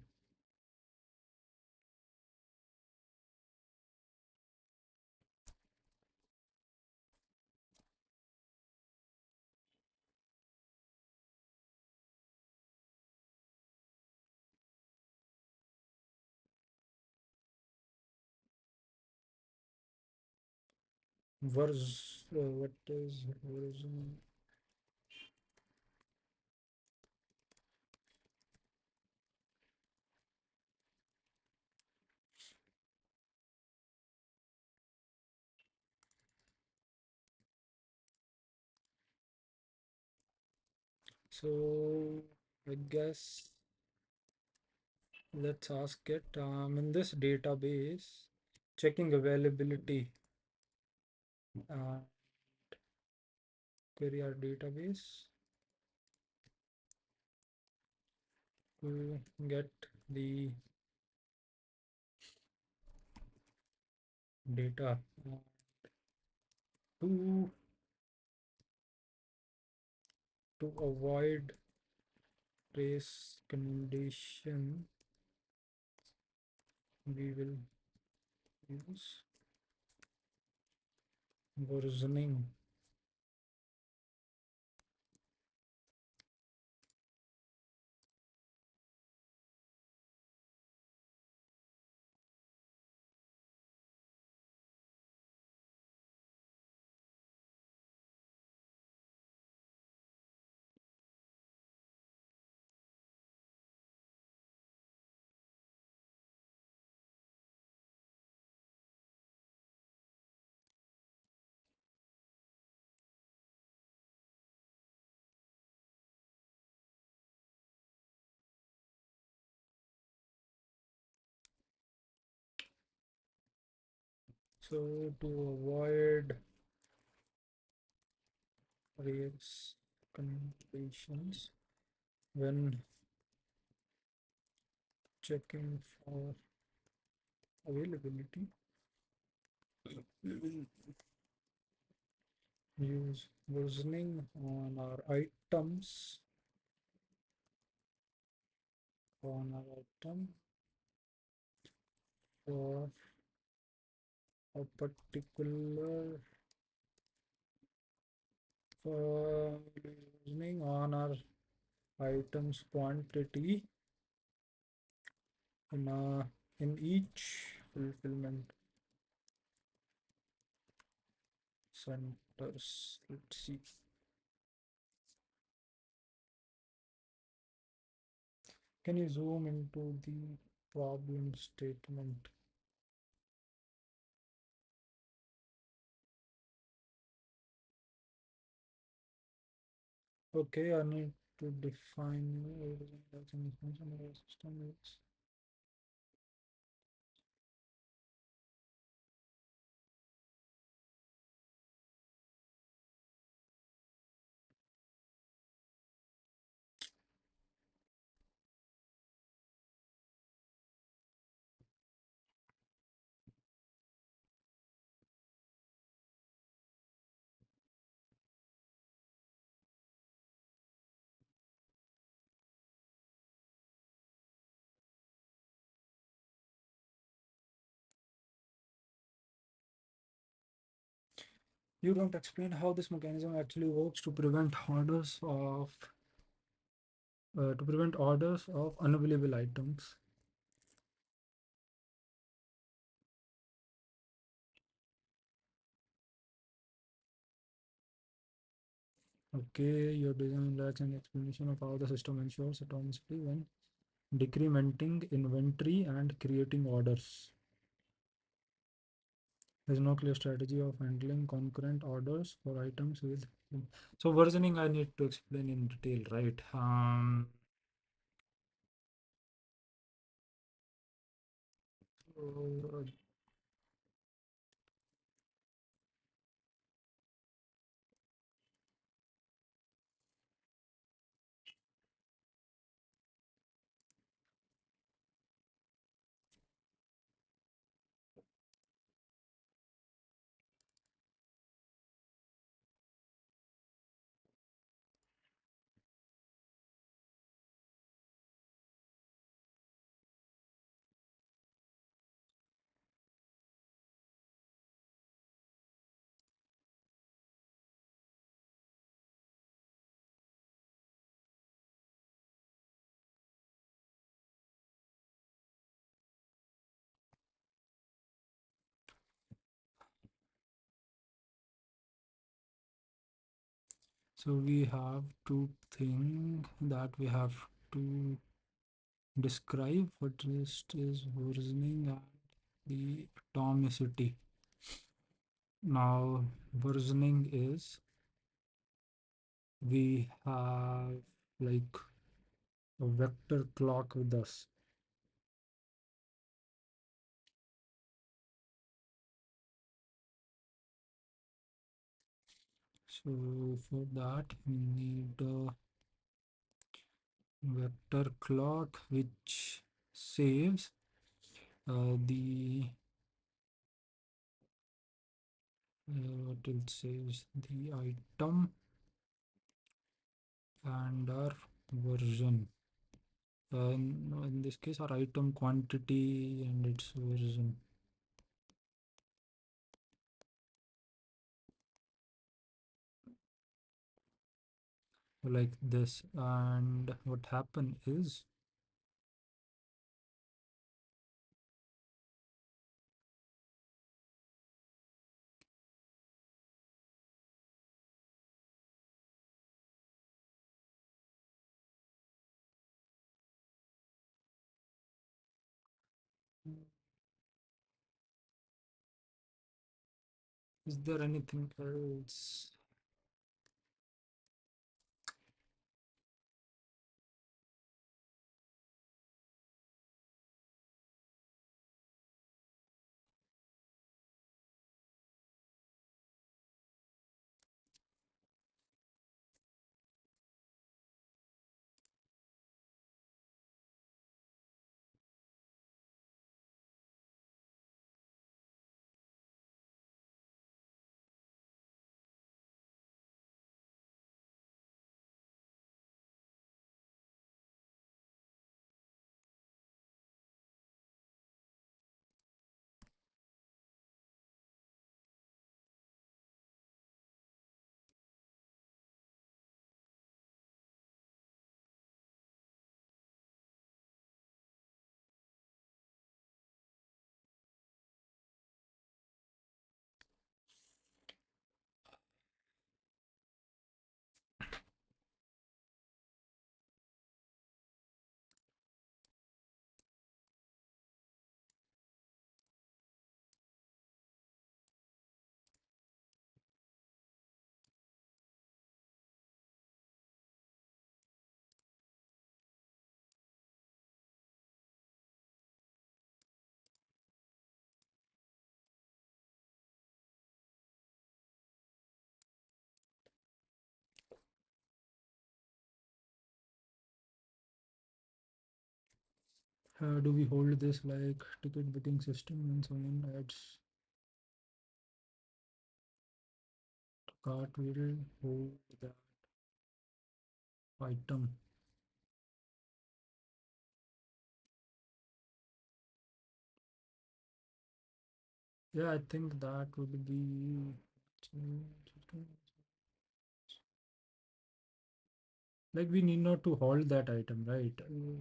What is version? So I guess let's ask it. In this database, checking availability, uh, query our database to get the data to to avoid race condition, we will use versioning. So to avoid race conditions when checking for availability, we will use versioning on our items, on our item for a particular, for versioning on our items quantity in each fulfillment centers. Let's see. Can you zoom into the problem statement? Okay, I need to define system is. You don't explain how this mechanism actually works to prevent orders of unavailable items. Okay, your design lacks an explanation of how the system ensures automatically when decrementing inventory and creating orders. There's no clear strategy of handling concurrent orders for items with. So versioning I need to explain in detail, right? Uh, so we have to think that we have to describe what is versioning and the atomicity. Now, versioning is we have like a vector clock with us. So for that we need a vector clock which saves the what it says the item version. In this case, our item quantity and its version, like this. And what happened is, is there anything else? Do we hold this like ticket booking system when someone adds to cart? Will hold that item. Yeah, I think that would be like we need not to hold that item, right?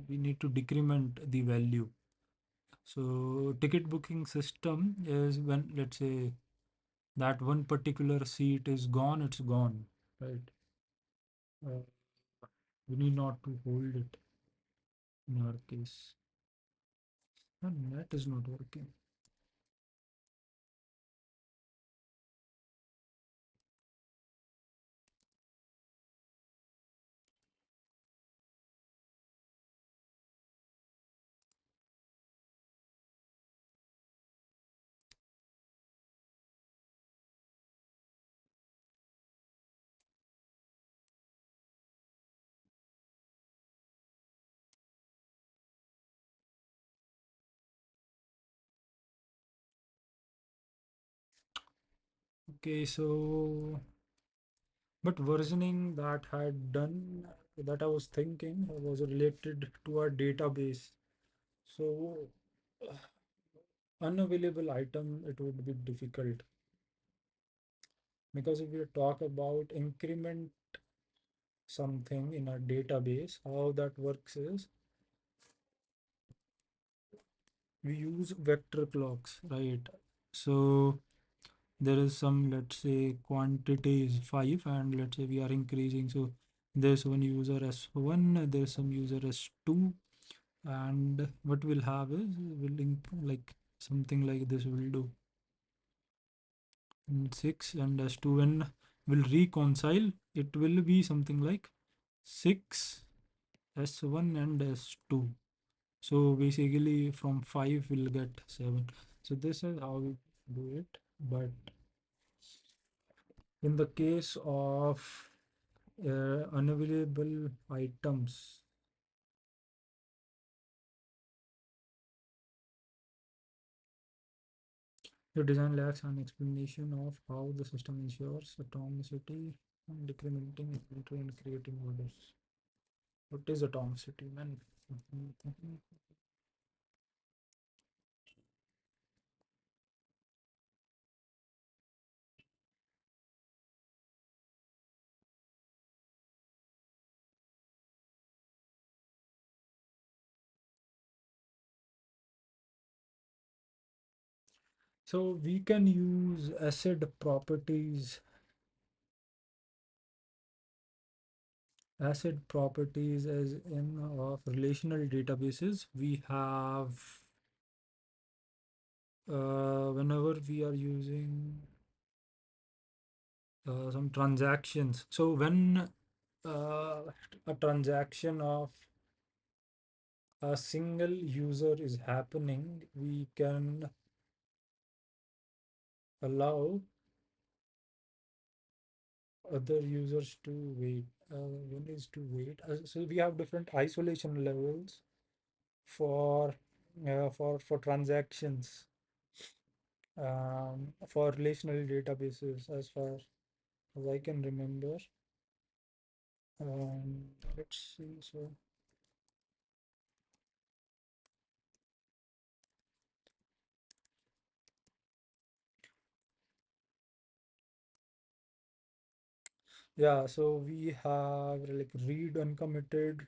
We need to decrement the value. So ticket booking system is when, let's say, that one particular seat is gone, it's gone, right? Uh, we need not to hold it in our case. And that is not working. Okay, so but versioning that had done that I was thinking was related to our database. So unavailable item, it would be difficult because if we talk about increment something in our database, how that works is we use vector clocks, right? So there is some, let's say, quantity is 5, and let's say we are increasing. So there's one user S1, there's some user S2, and what we'll have is like something like this will do. And 6 and S2, when will reconcile, it will be something like 6 S1 and S2. So basically from 5 we'll get 7. So this is how we do it. But in the case of unavailable items, the design lacks an explanation of how the system ensures atomicity and decrementing inventory and creating orders. What is atomicity, man? So we can use acid properties as in of relational databases. We have whenever we are using some transactions. So when a transaction of a single user is happening, we can allow other users to wait. One is to wait. So we have different isolation levels for for transactions for relational databases as far as I can remember. Let's see. So yeah, so we have like read committed.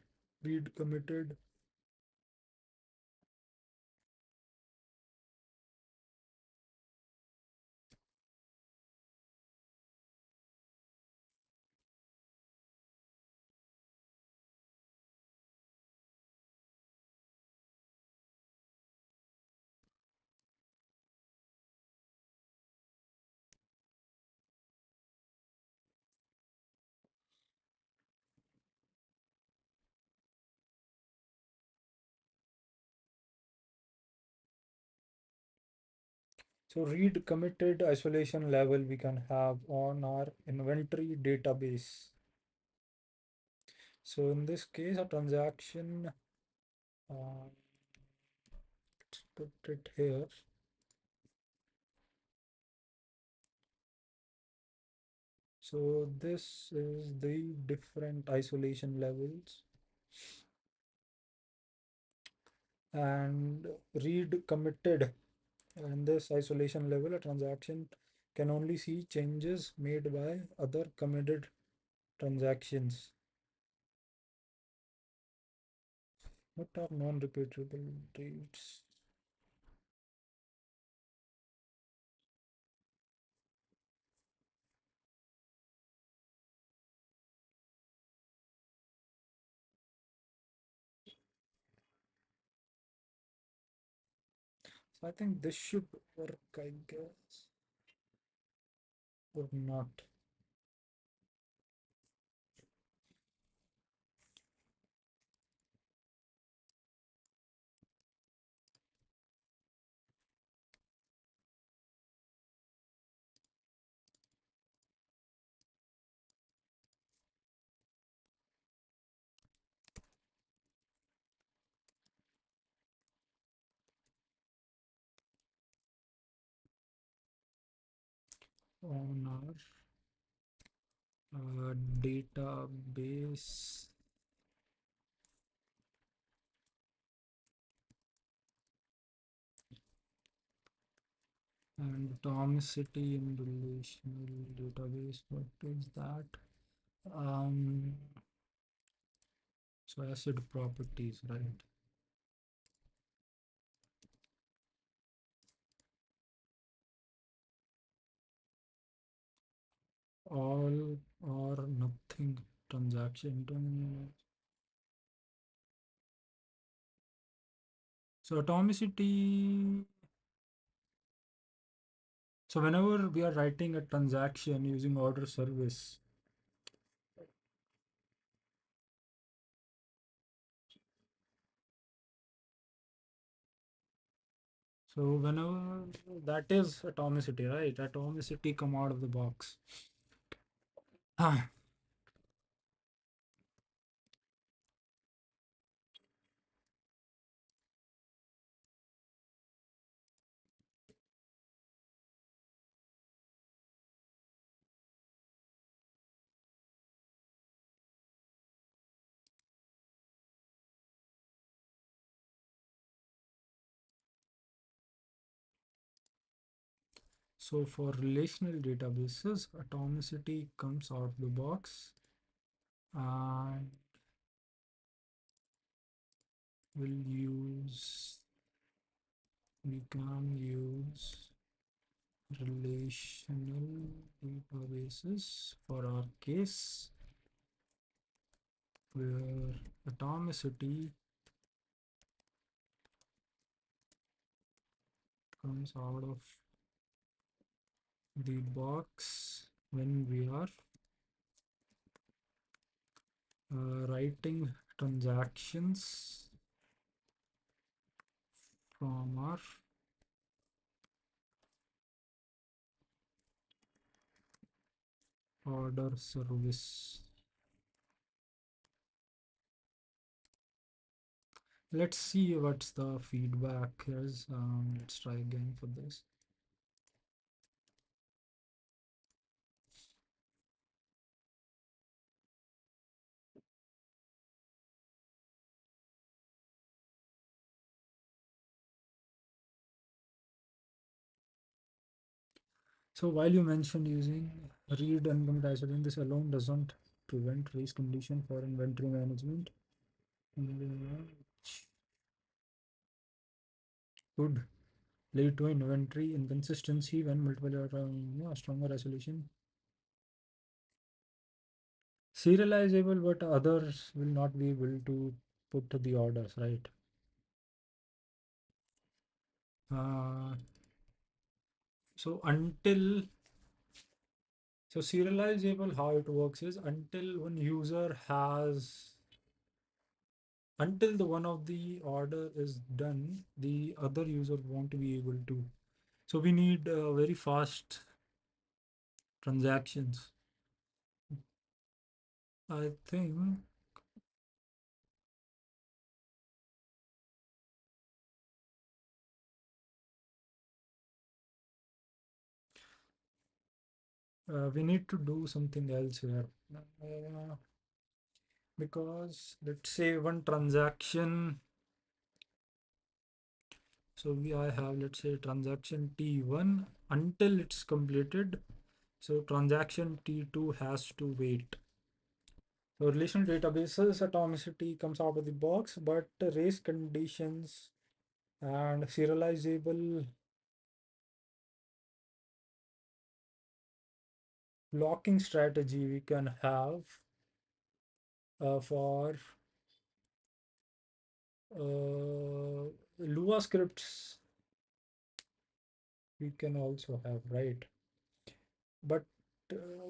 So read committed isolation level we can have on our inventory database. So in this case, a transaction, uh, let's put it here. So this is the different isolation levels, and read committed. In this isolation level, a transaction can only see changes made by other committed transactions. What are non-repeatable reads? So I think this should work, I guess, or not. On our database and atomicity in relational database. What is that? Um, so acid properties, right? All or nothing transaction. So atomicity. So whenever we are writing a transaction using order service, so whenever that is atomicity, right? Atomicity come out of the box. So for relational databases, atomicity comes out of the box, and we'll use we can use relational databases for our case, where atomicity comes out of the box when we are writing transactions from our order service. Let's see what's the feedback is. Let's try again for this. So while you mentioned using read uncommit ISO, this alone doesn't prevent race condition for inventory management. Could lead to inventory inconsistency when multiple are stronger isolation. Serializable, but others will not be able to put the orders, right? Uh, so until so serializable, how it works is until one user has until the one of the order is done, the other user won't be able to. So we need very fast transactions. I think we need to do something else here. Because let's say one transaction, so I have, let's say, transaction T1 until it's completed. So transaction T2 has to wait. So relational databases atomicity comes out of the box, but race conditions and serializable blocking strategy we can have for Lua scripts we can also have, right? But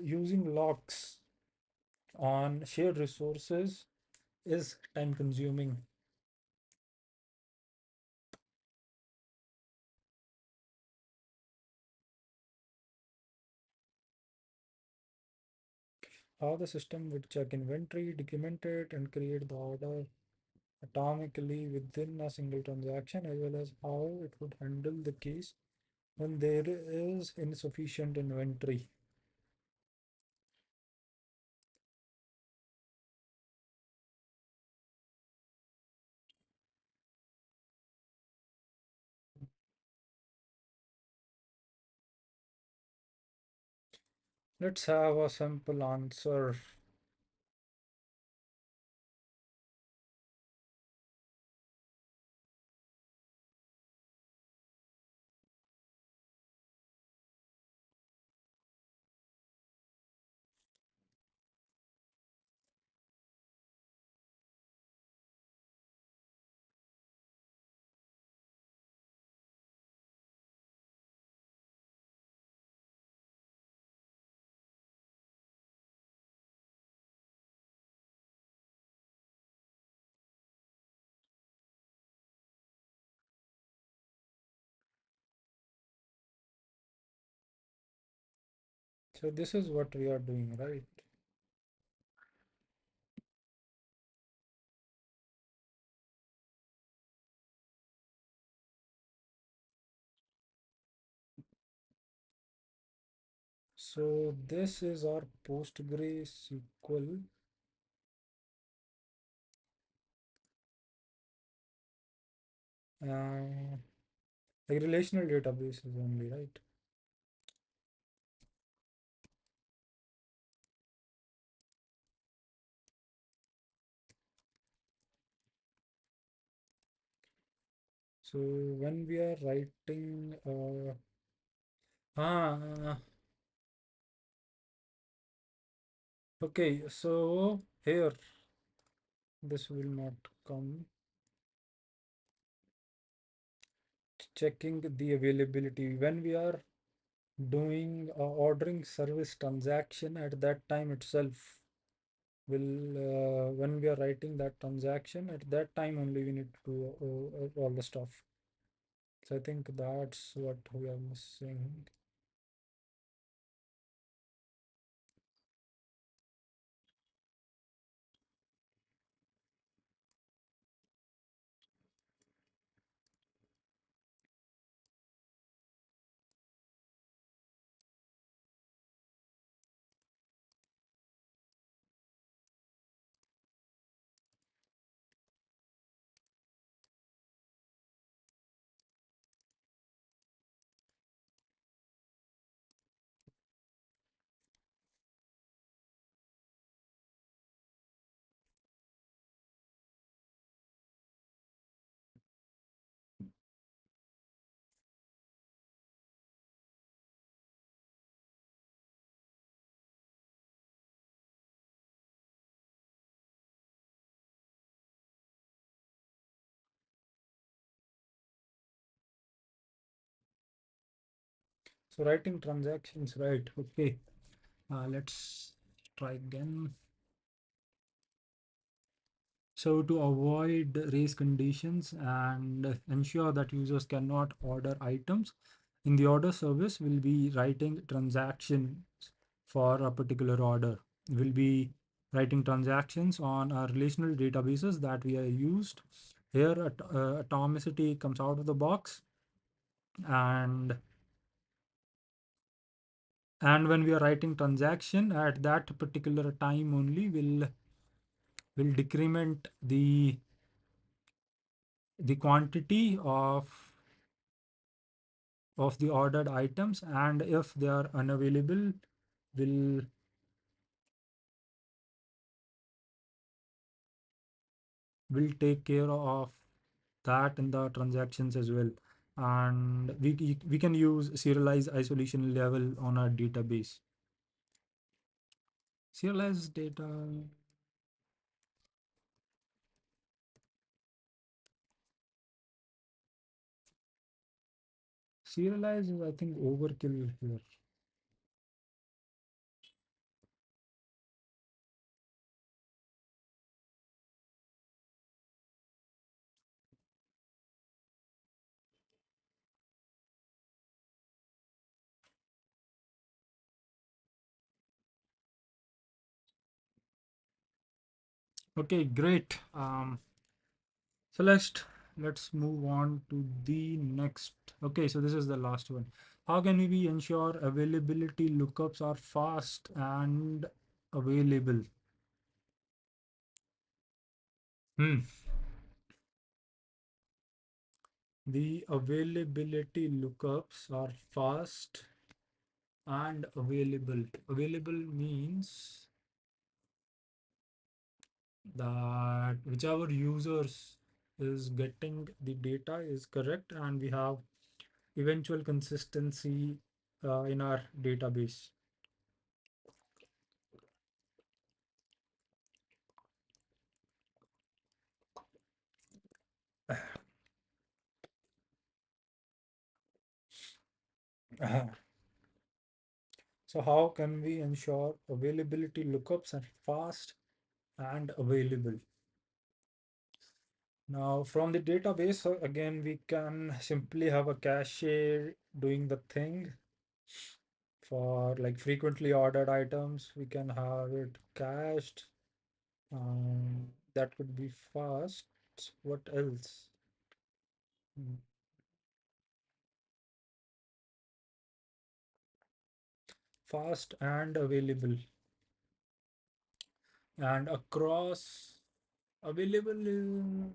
using locks on shared resources is time consuming. How the system would check inventory, document it, and create the order atomically within a single transaction, as well as how it would handle the case when there is insufficient inventory. Let's have a simple answer. So this is what we are doing, right? So this is our PostgreSQL. Like relational databases only, right? So when we are writing, ah, okay, so here this will not come. Checking the availability when we are doing ordering service transaction at that time itself will when we are writing that transaction at that time only we need to do all the stuff. So I think that's what we are missing. So writing transactions, right? Okay, let's try again. So to avoid race conditions and ensure that users cannot order items, in the order service, we'll be writing transactions for a particular order. We'll be writing transactions on our relational databases that we are used. Here, atomicity comes out of the box, and when we are writing transaction at that particular time only, will decrement the quantity of the ordered items, and if they are unavailable will will take care of that in the transactions as well. And we can use serialized isolation level on our database. Serialized data, serialized is I think overkill here. Okay, great. Celeste, let's move on to the next. Okay, so this is the last one. How can we ensure availability lookups are fast and available? Hmm. The availability lookups are fast and available. Available means that whichever users is getting the data is correct and we have eventual consistency in our database. So how can we ensure availability lookups are fast and available? Now from the database, again, we can simply have a cache doing the thing. For like frequently ordered items, we can have it cached. That could be fast. What else? Mm, Fast and available. And across available is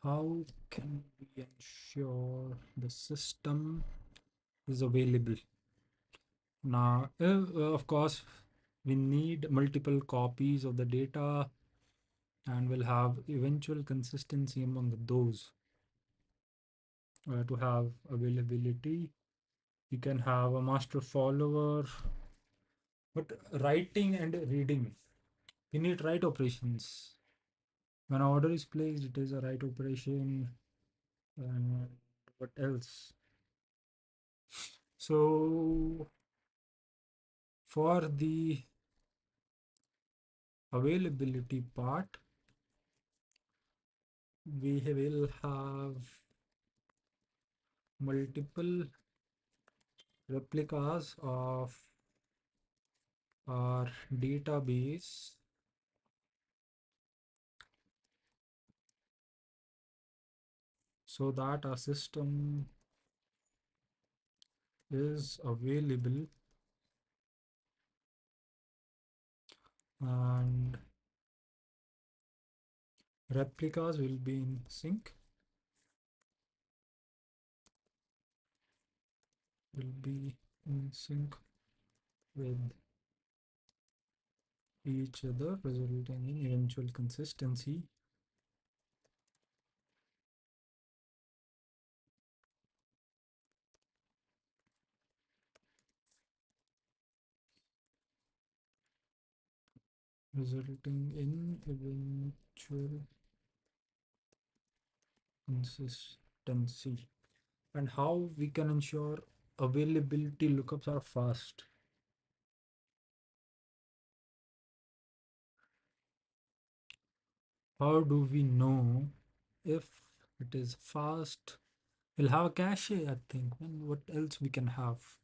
How can we ensure the system is available? Now, of course, we need multiple copies of the data and we'll have eventual consistency among those to have availability. You can have a master follower, but writing and reading, you need write operations. When an order is placed, it is a write operation. And what else? So for the availability part, we will have multiple replicas of our database so that our system is available and replicas will be in sync, will be in sync with each other, resulting in eventual consistency. Resulting in eventual consistency. And how we can ensure availability lookups are fast. How do we know if it is fast? We'll have a cache, I think. And what else we can have?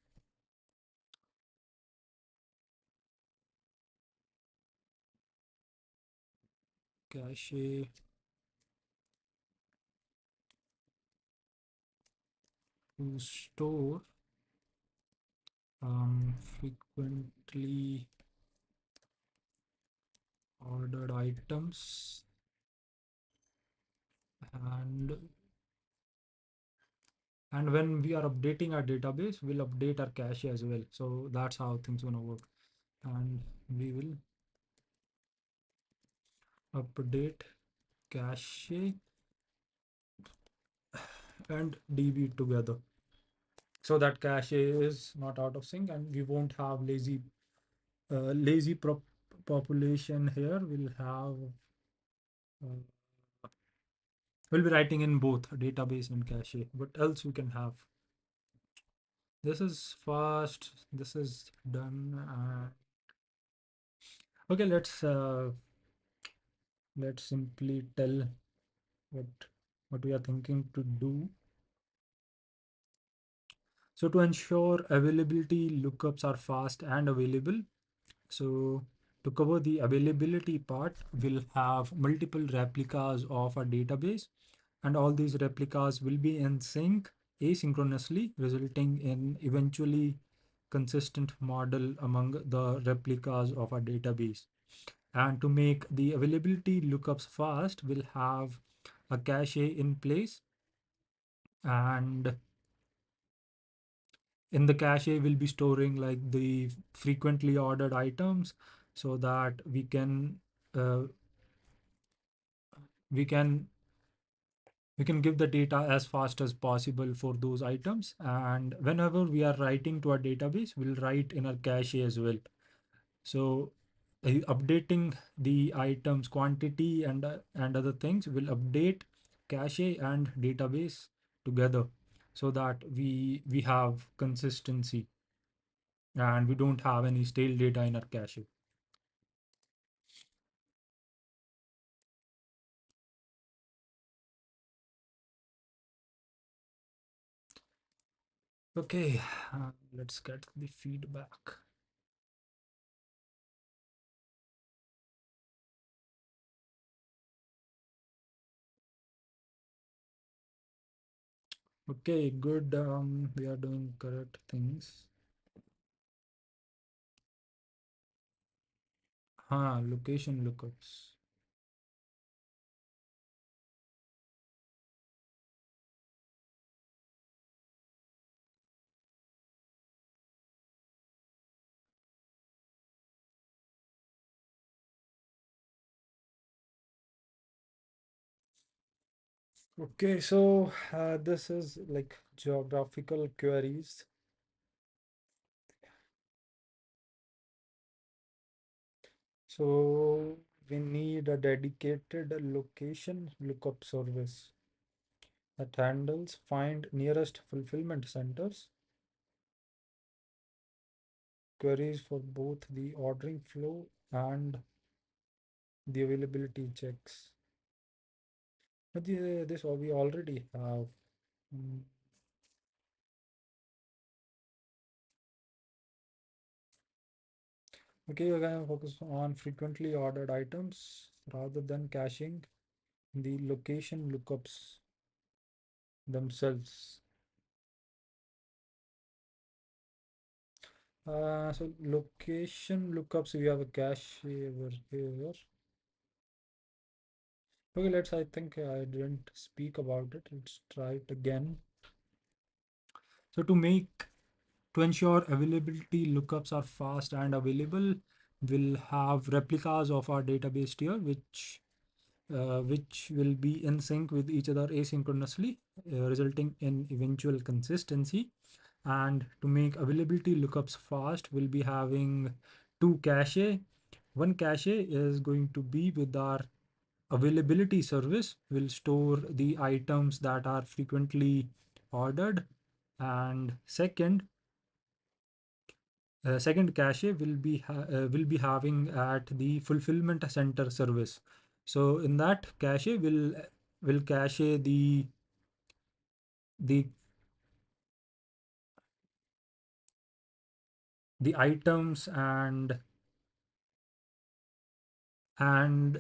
Cache to store frequently ordered items, and when we are updating our database, we'll update our cache as well. So that's how things gonna work. And we will update cache and DB together so that cache is not out of sync and we won't have lazy population here. We'll be writing in both database and cache. What else we can have? This is fast. This is done. Okay, let's simply tell what we are thinking to do. So to ensure availability, lookups are fast and available. So to cover the availability part, we'll have multiple replicas of our database, and all these replicas will be in sync asynchronously, resulting in eventually consistent model among the replicas of our database. And to make the availability lookups fast, we'll have a cache in place, and in the cache we'll be storing like the frequently ordered items so that uh, we can we can give the data as fast as possible for those items. And whenever we are writing to our database, we'll write in our cache as well. So updating the items quantity and other things will update cache and database together so that we have consistency and we don't have any stale data in our cache. Okay, let's get the feedback. Okay, good. We are doing correct things. Location lookups. Okay, so this is like geographical queries. So we need a dedicated location lookup service that handles find nearest fulfillment centers, queries for both the ordering flow and the availability checks. But this all we already have. Mm, Okay, we're gonna focus on frequently ordered items rather than caching the location lookups themselves. So location lookups, we have a cache over here. Okay, I think I didn't speak about it. Let's try it again. So to ensure availability, lookups are fast and available. We'll have replicas of our database tier, which will be in sync with each other asynchronously, resulting in eventual consistency. And to make availability lookups fast, we'll be having two cache. One cache is going to be with our availability service. Will store the items that are frequently ordered, and second cache will be having at the fulfillment center service. So in that cache will cache the the items and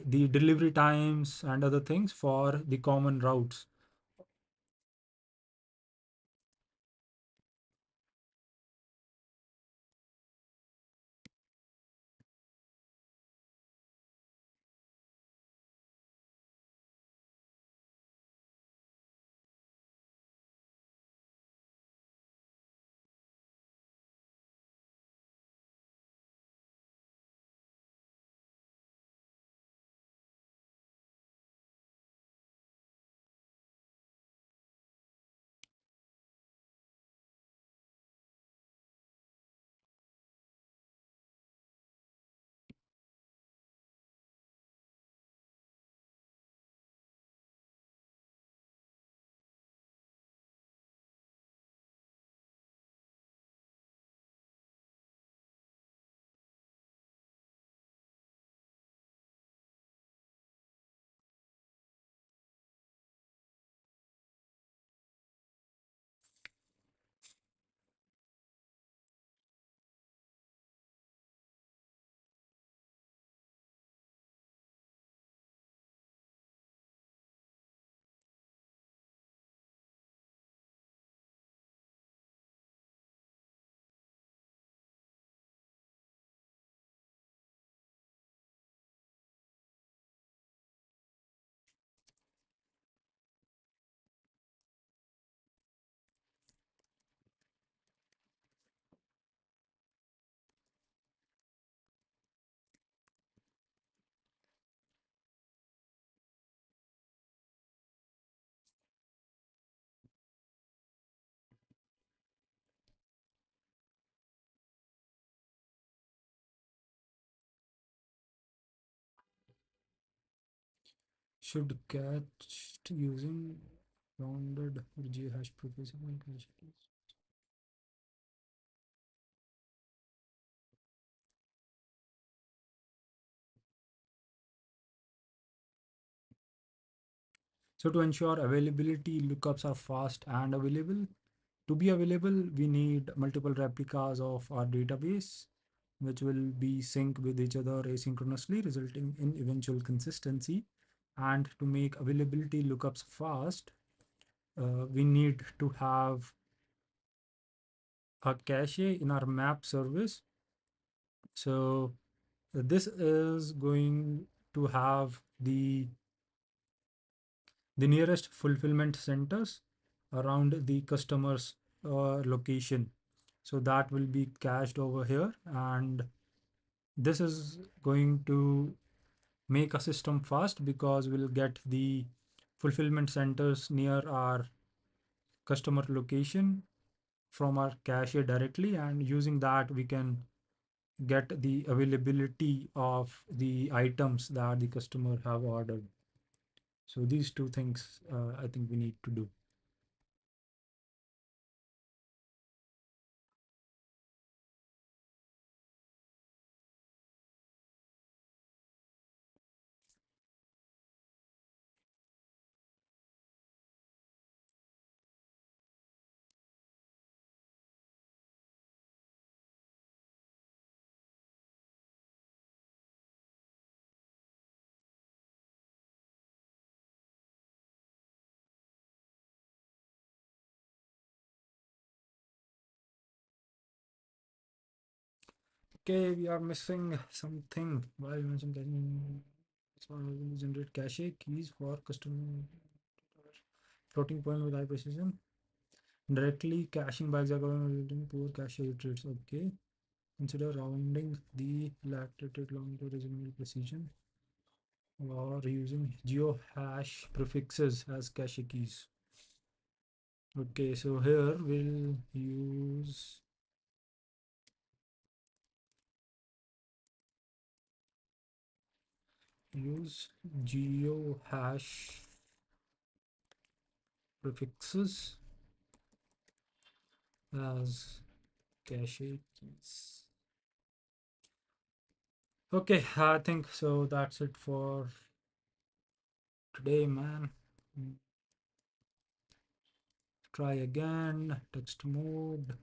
the delivery times and other things for the common routes. Should catch using rounded or G hash professional cache. So to ensure availability, lookups are fast and available. To be available, we need multiple replicas of our database, which will be synced with each other asynchronously, resulting in eventual consistency. And to make availability lookups fast, we need to have a cache in our map service. So this is going to have the nearest fulfillment centers around the customer's location. So that will be cached over here, and this is going to make a system fast because we'll get the fulfillment centers near our customer location from our cashier directly, and using that we can get the availability of the items that the customer have ordered. So these two things I think we need to do. Okay, we are missing something. Why you mentioned caching? Generate cache keys for customer floating point with high precision. Directly caching by Hexagon resulting poor cache rates. Okay. Consider rounding the latitude longitude reasonable precision or using geohash prefixes as cache keys. Okay, so here we'll use geohash prefixes as cache keys. Okay, I think so. That's it for today, man. Try again. Text mode.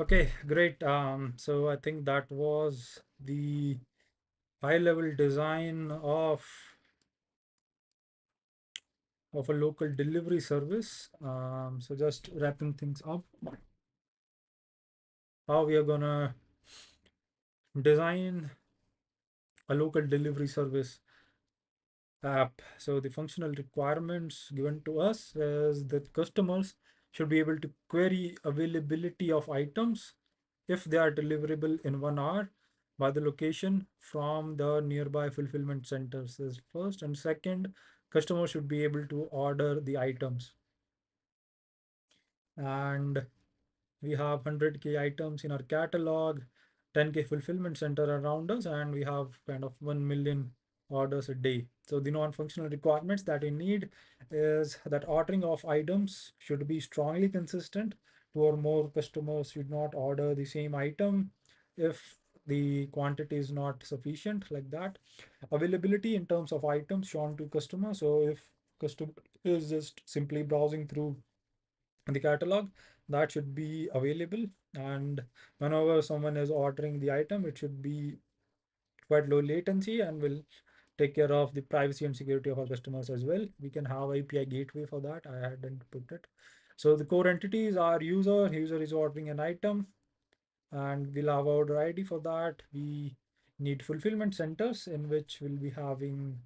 Okay, great. So I think that was the high level design of a local delivery service. So just wrapping things up, how we are gonna design a local delivery service app. So the functional requirements given to us is that customers should be able to query availability of items if they are deliverable in 1 hour by the location from the nearby fulfillment centers is first, and second, customers should be able to order the items. And we have 100K items in our catalog, 10K fulfillment center around us, and we have kind of 1 million orders a day. So the non-functional requirements that we need is that ordering of items should be strongly consistent. Two or more customers should not order the same item if the quantity is not sufficient, like that. Availability in terms of items shown to customer. So if customer is just simply browsing through the catalog, that should be available, and whenever someone is ordering the item, it should be quite low latency and will take care of the privacy and security of our customers as well. We can have API gateway for that. I hadn't put it. So the core entities are user is ordering an item, and we'll have order ID for that. We need fulfillment centers in which we'll be having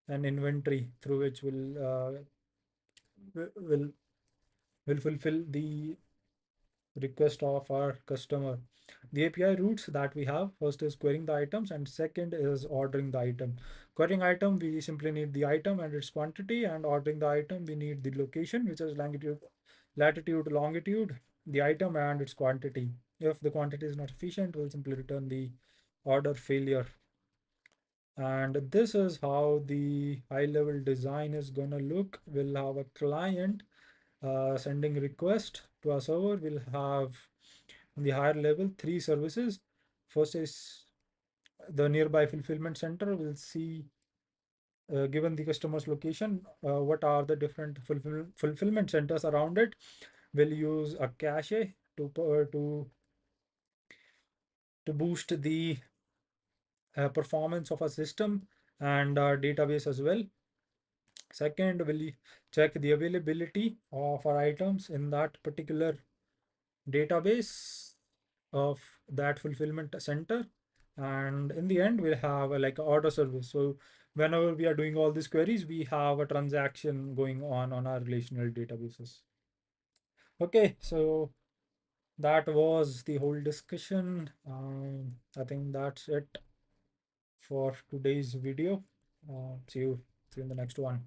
an inventory through which will will fulfill the request of our customer. The API routes that we have, first is querying the items, and second is ordering the item. Querying item, we simply need the item and its quantity, and ordering the item, we need the location, which is latitude, longitude, the item and its quantity. If the quantity is not sufficient, we'll simply return the order failure. And this is how the high level design is gonna look. We'll have a client sending request to our server. We'll have on the higher level 3 services. First is the nearby fulfillment center will see given the customer's location, what are the different fulfillment centers around it. We'll use a cache to boost the performance of a system and our database as well. Second, we'll check the availability of our items in that particular database of that fulfillment center. And in the end, we'll have a, like a order service. So whenever we are doing all these queries, we have a transaction going on our relational databases. Okay, so that was the whole discussion. I think that's it for today's video. See you in the next one.